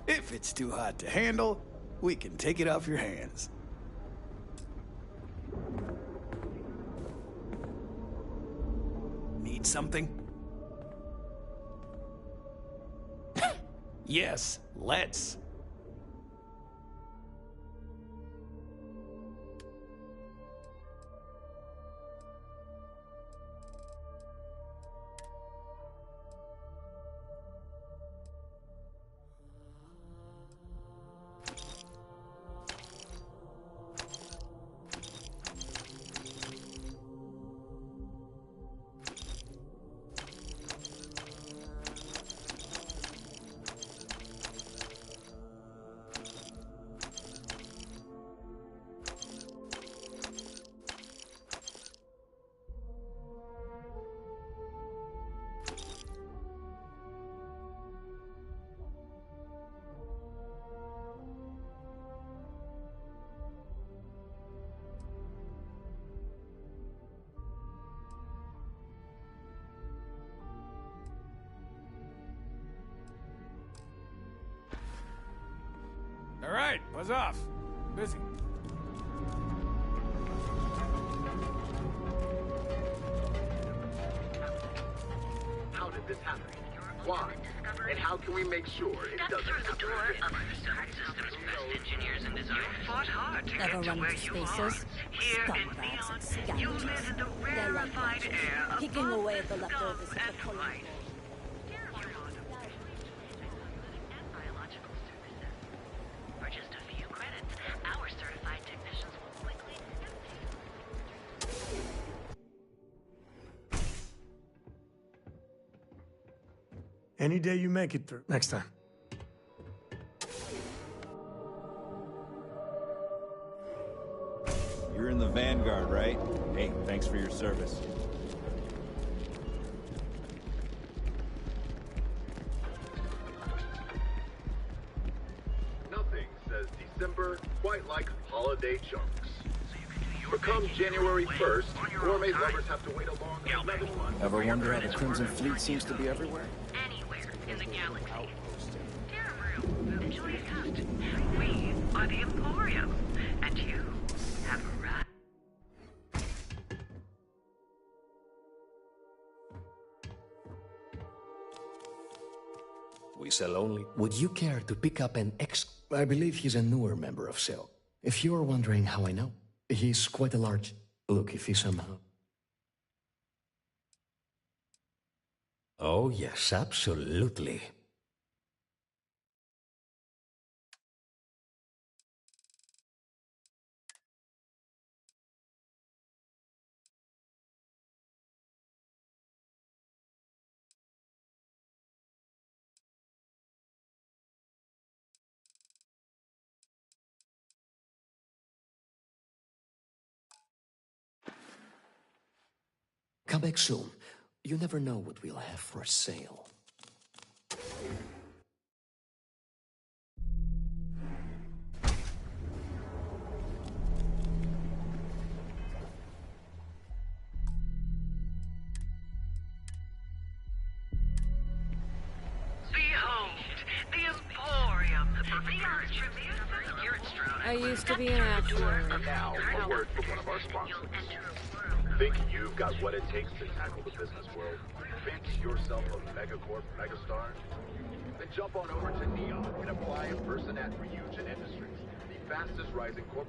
If it's too hot to handle, we can take it off your hands. Need something? Yes, let's. All right, buzz off. Busy. How did this happen? Why? And how can we make sure it doesn't happen again? Engineers and designers fought hard to Ever get to run where into you spaces? are. Here in Scumbags and Neon, you scoundrels. live in the They're like rarefied vultures, air picking above away at the the leftovers scum of and the colony. white. And biological services. For just a few credits, our certified technicians will quickly Any day you make it through. Next time. You're in the Vanguard, right? Hey, thanks for your service. Nothing says December quite like holiday chunks. Become January 1st, or may lovers have to wait a long 11 months. Ever wonder how the Crimson Fleet seems to be everywhere? anywhere in the galaxy. Enjoy your toast. We are the Emporium, and you have arrived. We sell only. Would you care to pick up an I believe he's a newer member of SEAL. If you're wondering how I know, he's quite a large... Look, if he somehow... Oh, yes, absolutely. Come back soon. You never know what we'll have for sale. Used to be an actuary. Now, a word from one of our sponsors. Think you've got what it takes to tackle the business world? Think yourself a megacorp megastar? Then jump on over to Neon and apply in person at Ryujin Industries, the fastest rising corp.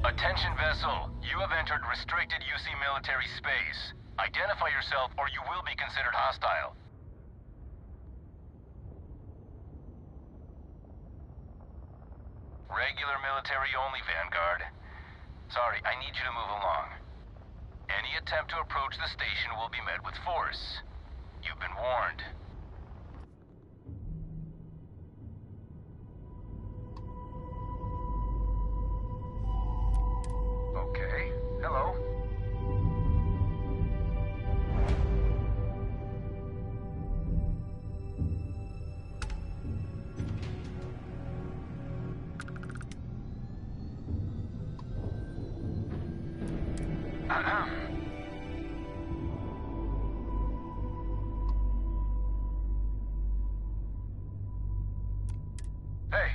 Attention vessel, you have entered restricted UC military space. Identify yourself or you will be considered hostile. Regular military only, Vanguard. Sorry, I need you to move along. Any attempt to approach the station will be met with force. You've been warned. Okay, hello. Hey.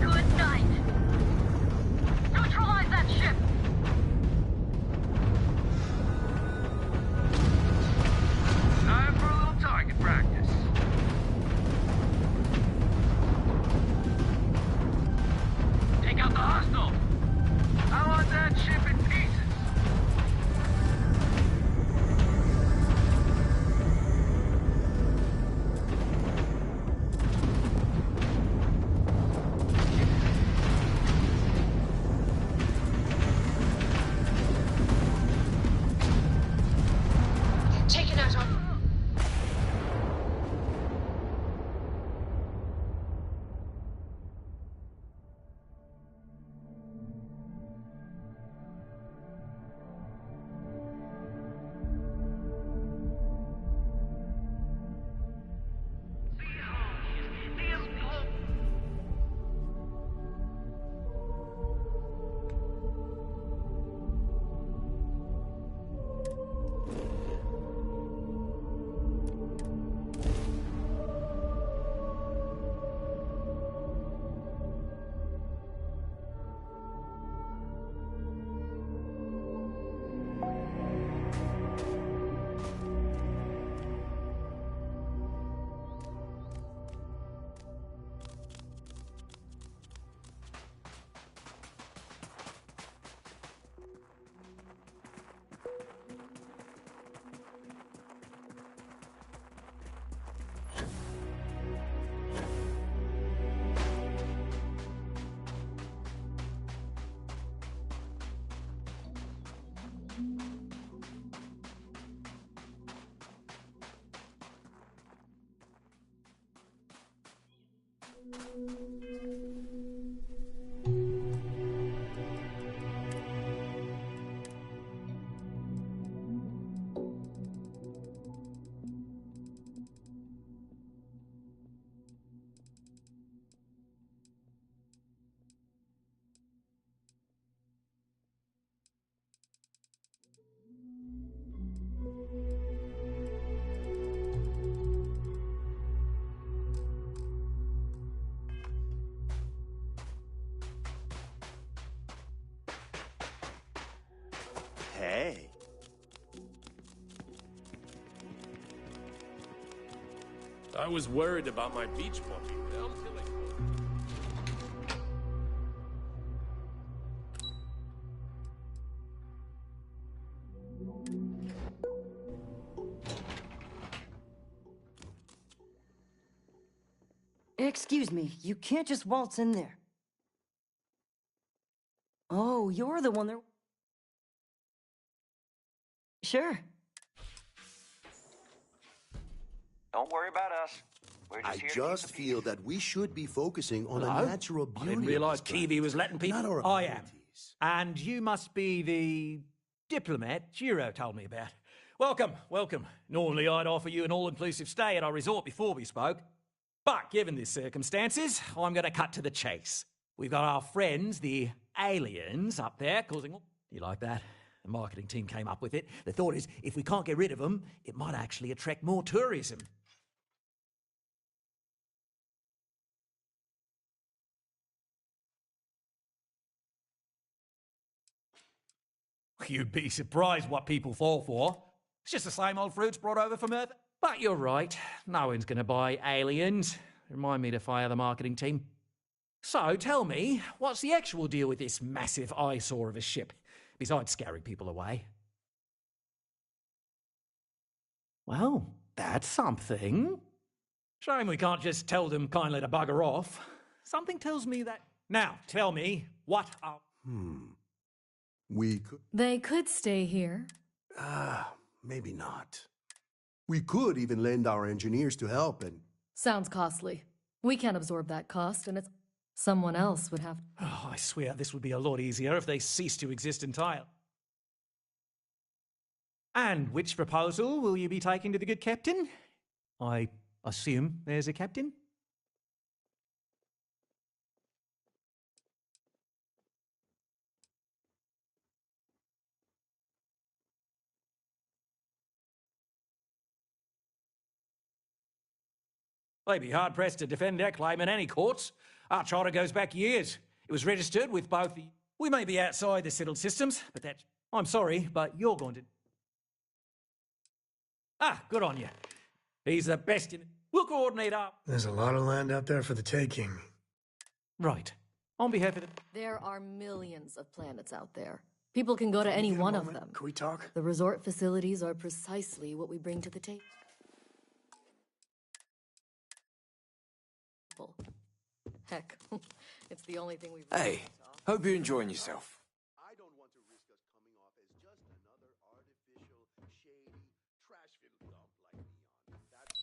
Good night. Neutralize that ship. Time for a little target practice. Take out the hostile. I want that ship in pieces. Taken out on. Hey. I was worried about my beach puppy. Well, until I- Excuse me, you can't just waltz in there. Oh, you're the one that... Sure. Don't worry about us. We're just I here just feel that we should be focusing on the Hello? natural I beauty didn't of realise this planet, Kiwi was letting people... not our I am. abilities. And you must be the diplomat Jiro told me about. Welcome, welcome. Normally I'd offer you an all-inclusive stay at our resort before we spoke. But given the circumstances, I'm going to cut to the chase. We've got our friends, the aliens, up there causing... You like that? The marketing team came up with it. The thought is, if we can't get rid of them, it might actually attract more tourism. You'd be surprised what people fall for. It's just the same old fruits brought over from Earth. But you're right, no one's going to buy aliens. Remind me to fire the marketing team. So, tell me, what's the actual deal with this massive eyesore of a ship, besides scaring people away? Well, that's something. Shame we can't just tell them kindly to bugger off. Something tells me that... Now, tell me, what are... We could... They could stay here. Maybe not. We could even lend our engineers to help and... Sounds costly. We can't absorb that cost, and it's... Someone else would have... Oh, I swear this would be a lot easier if they ceased to exist entirely. And which proposal will you be taking to the good captain? I assume there's a captain? They'd be hard-pressed to defend their claim in any courts. Our charter goes back years. It was registered with both the... We may be outside the settled systems, but that... I'm sorry, but you're going to... Ah, good on you. He's the best in... We'll coordinate up. There's a lot of land out there for the taking. Right. On behalf of the... There are millions of planets out there. People can go to any one of them. Can we talk? The resort facilities are precisely what we bring to the table. Heck, it's the only thing we've... Hey, hope you're enjoying yourself. I don't want to risk us coming off as just another artificial, shady, trash-filled dump like Neon. That's...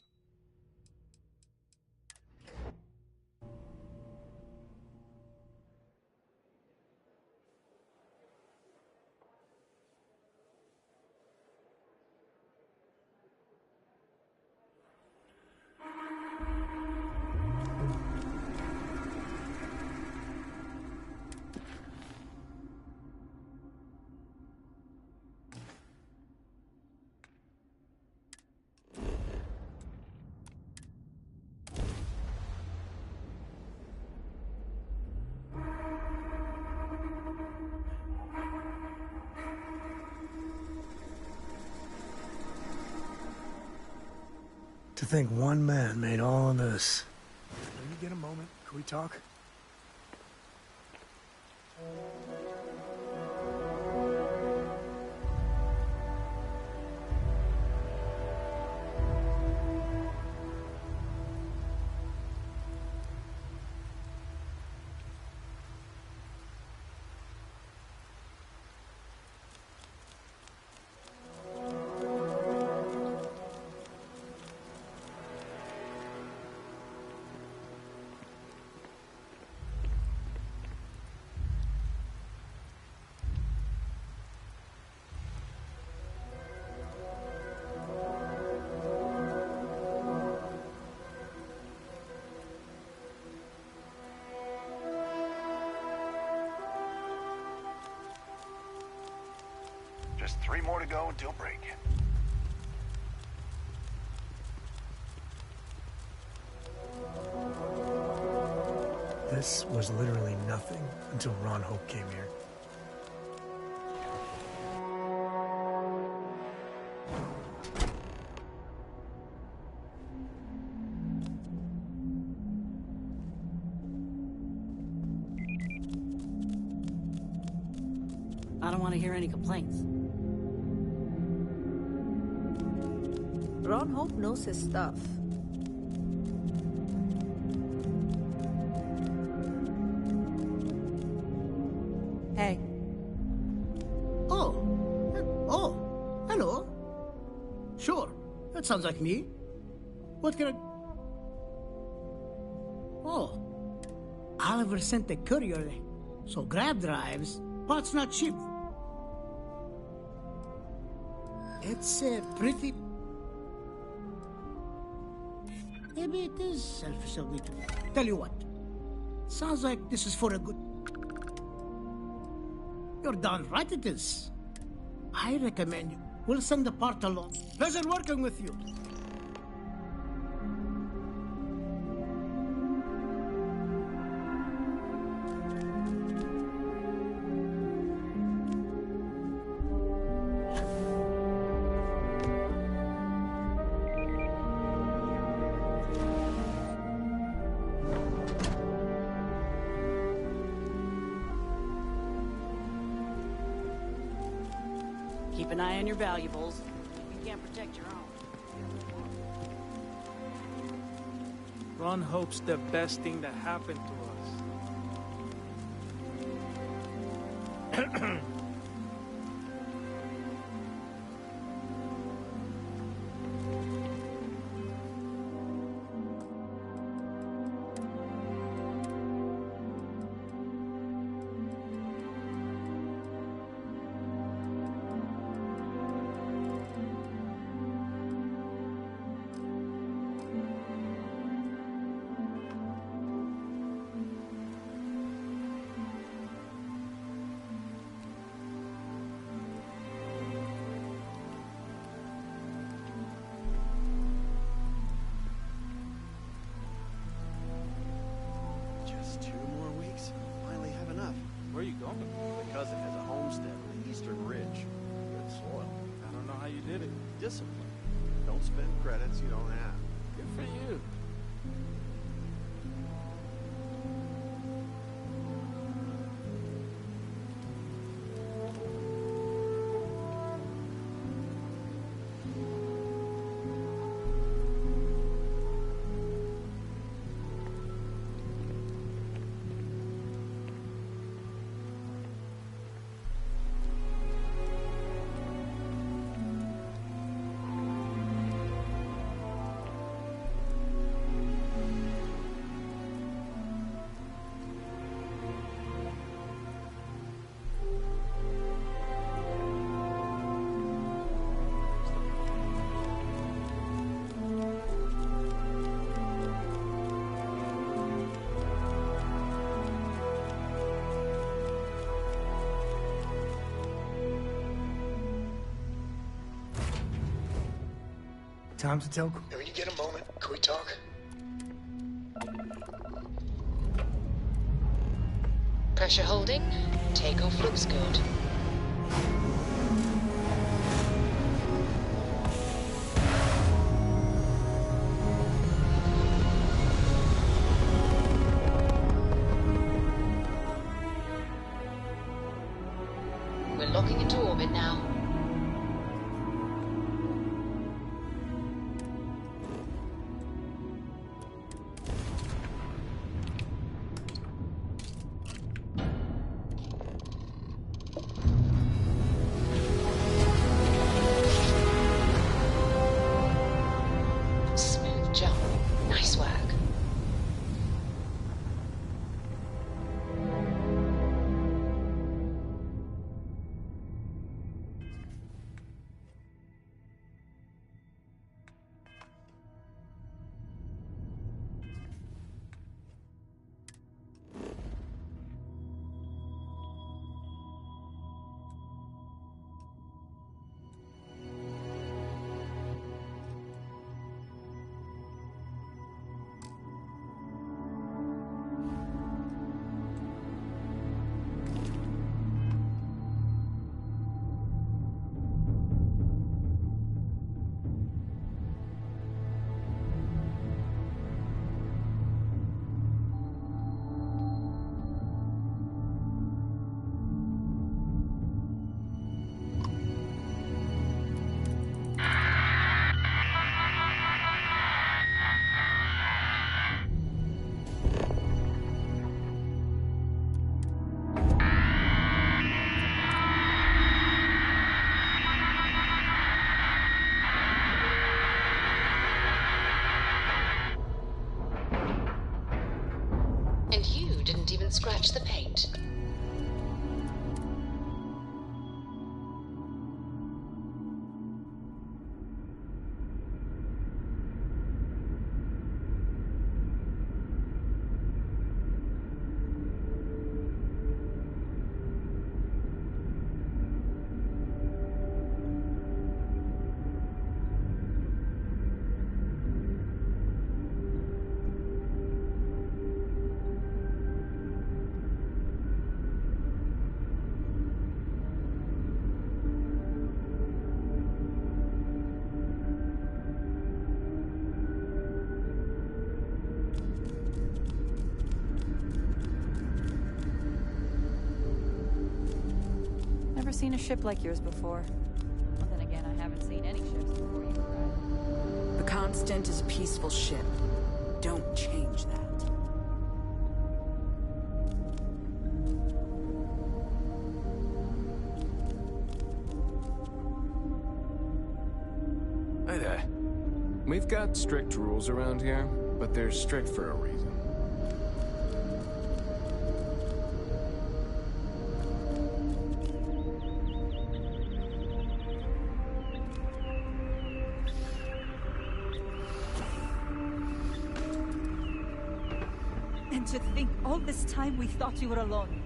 To think one man made all of this. Can you get a moment? Can we talk? Just 3 more to go until break. This was literally nothing until Ron Hope came here. I don't want to hear any complaints. Ron Hope knows his stuff. Hey, That sounds like me. What can I... Oh. Oliver sent a courier, so grab drives, parts not cheap. It's pretty... Maybe it is self-serving. Tell you what, sounds like this is for a good... You're darn right it is. I recommend you. We'll send the part along. Pleasure working with you. Keep an eye on your valuables. You can't protect your own. Ron hopes the best thing that happened to us. Just 2 more weeks, I'll finally have enough. Where are you going? My cousin has a homestead on the Eastern Ridge. Good soil. I don't know how you did it. Discipline. Don't spend credits you don't have. Good for you. Time to tell. When you get a moment, can we talk? Pressure holding. Takeoff looks good. We're locking into orbit now. Smooth jump. Nice work. scratch the paint. Never seen a ship like yours before. Well, then again, I haven't seen any ships before you arrived. The Constant is a peaceful ship. Don't change that. Hi there. We've got strict rules around here, but they're strict for a reason. And to think all this time we thought you were alone.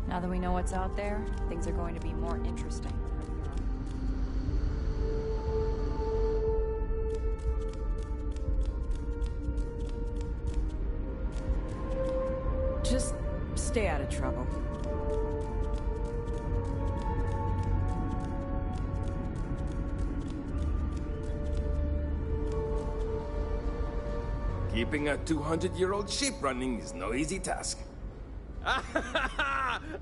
Now that we know what's out there, things are going to be more interesting. Just stay out of trouble. Keeping a 200-year-old ship running is no easy task.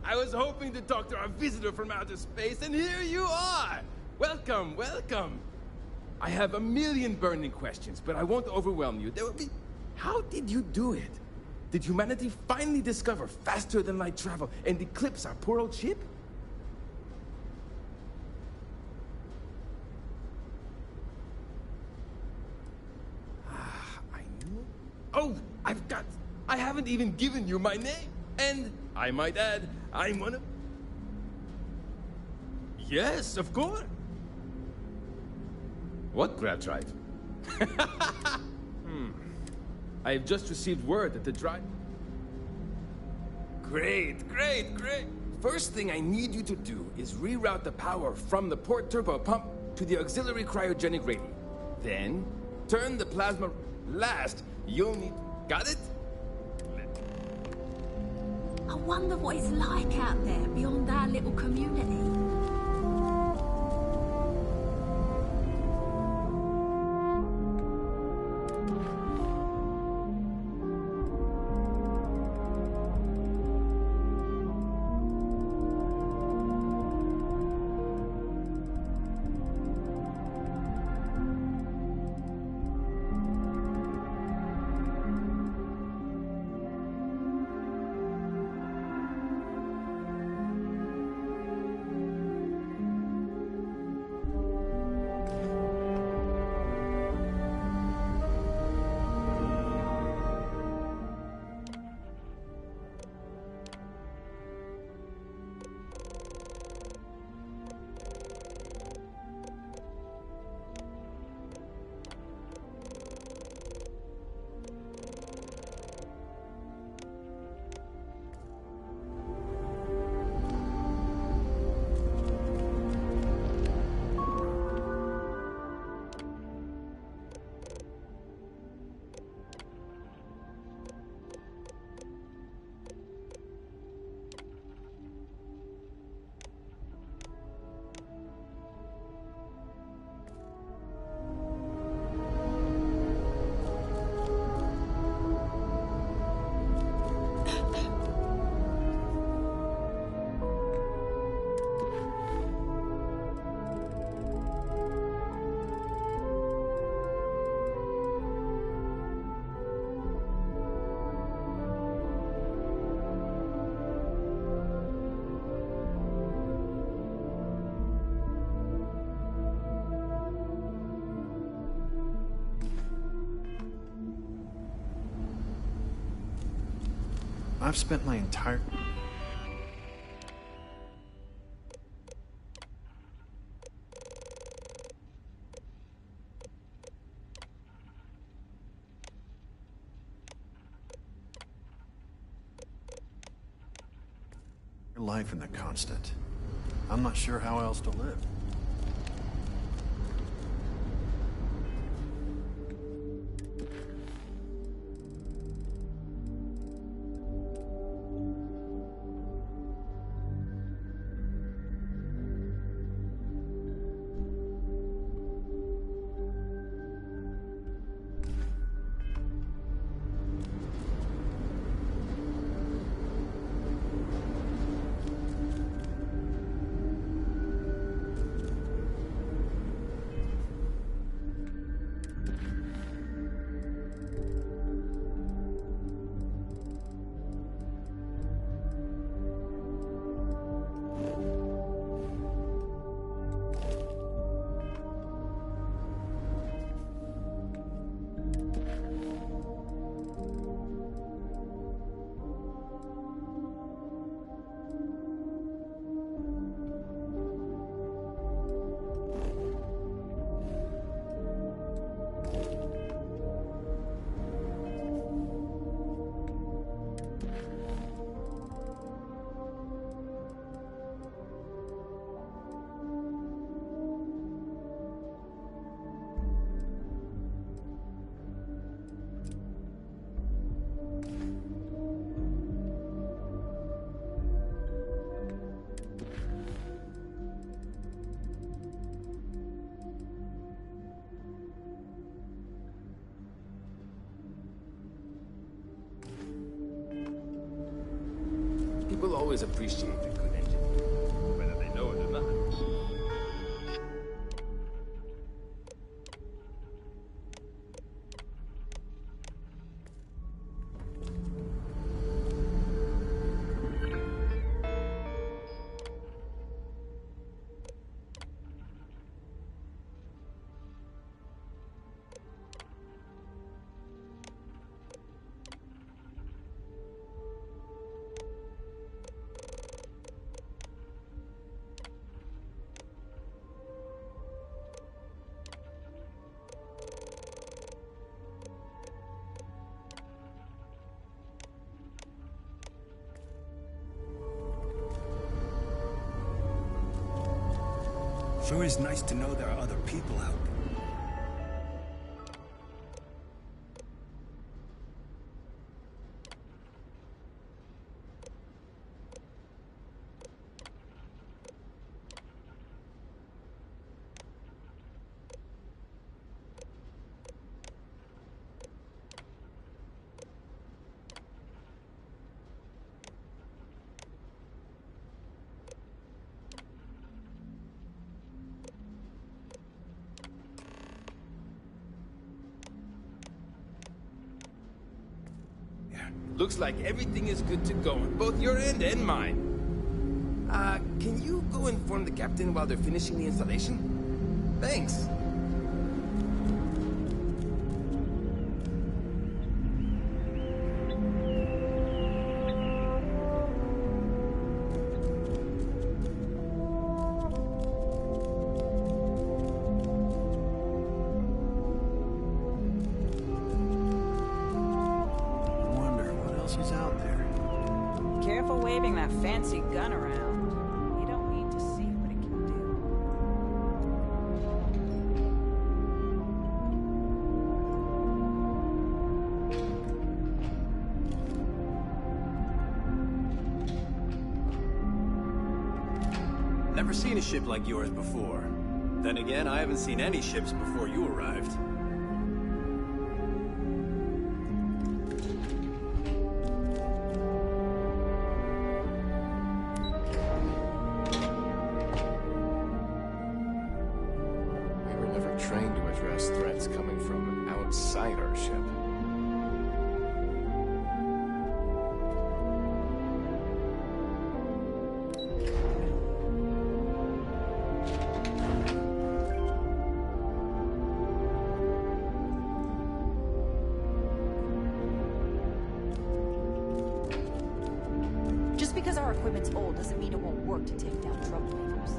I was hoping to talk to our visitor from outer space, and here you are! Welcome, welcome! I have a million burning questions, but I won't overwhelm you. There will be... How did you do it? Did humanity finally discover faster-than-light travel and eclipse our poor old ship? I knew... Oh, I haven't even given you my name! And, I might add, I'm one of... Yes, of course! What grab tribe? I have just received word that the drive... Great, great, great! First thing I need you to do is reroute the power from the port turbo pump to the auxiliary cryogenic radiator. Then, turn the plasma... Last, you'll need... Got it? I wonder what it's like out there beyond our little community. I've spent my entire... life in the constant. I'm not sure how else to live. People always appreciate a good engine, whether they know it or not. Sure is nice to know there are other people out there. Looks like everything is good to go on both your end and mine. Can you go inform the captain while they're finishing the installation? Thanks. She's out there. Careful waving that fancy gun around. You don't need to see what it can do. Never seen a ship like yours before. Then again, I haven't seen any ships before you arrived. Trained to address threats coming from outside our ship. equipment's old doesn't mean it won't work to take down troublemakers.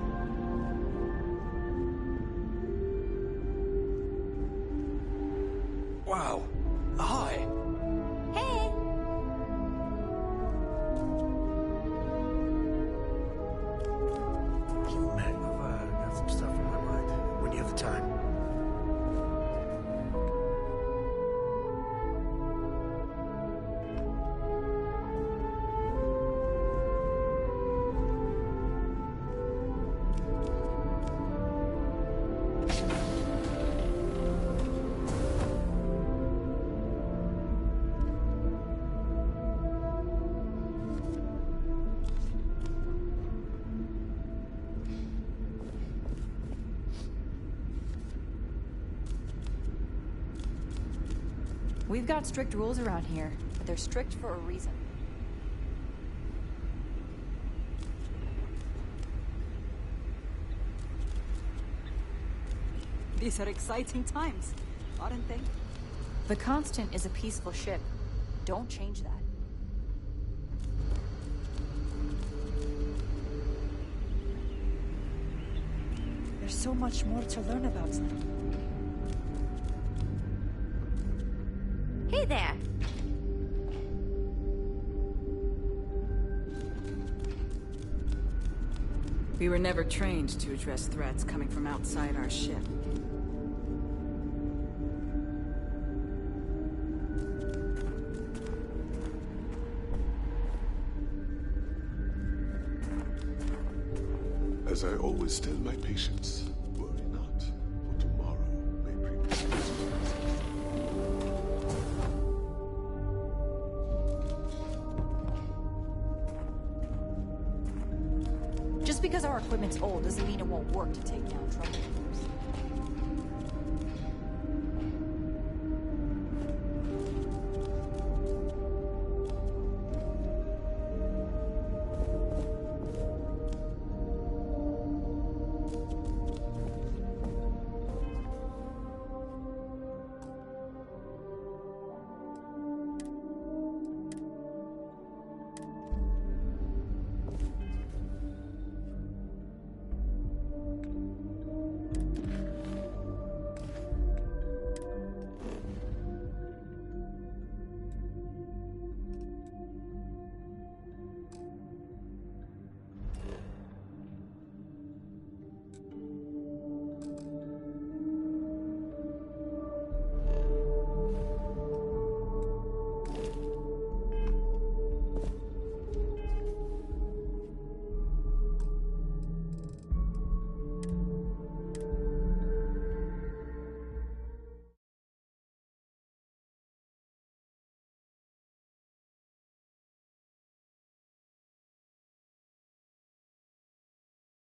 Wow. Hi. Hey! Man, I've got some stuff on my mind. When you have the time. We've got strict rules around here, but they're strict for a reason. These are exciting times, aren't they? The Constant is a peaceful ship. Don't change that. There's so much more to learn about them. Hey there. We were never trained to address threats coming from outside our ship. As I always tell my patients, worry not, for tomorrow may bring Just because our equipment's old doesn't mean it won't work to take down troublemakers.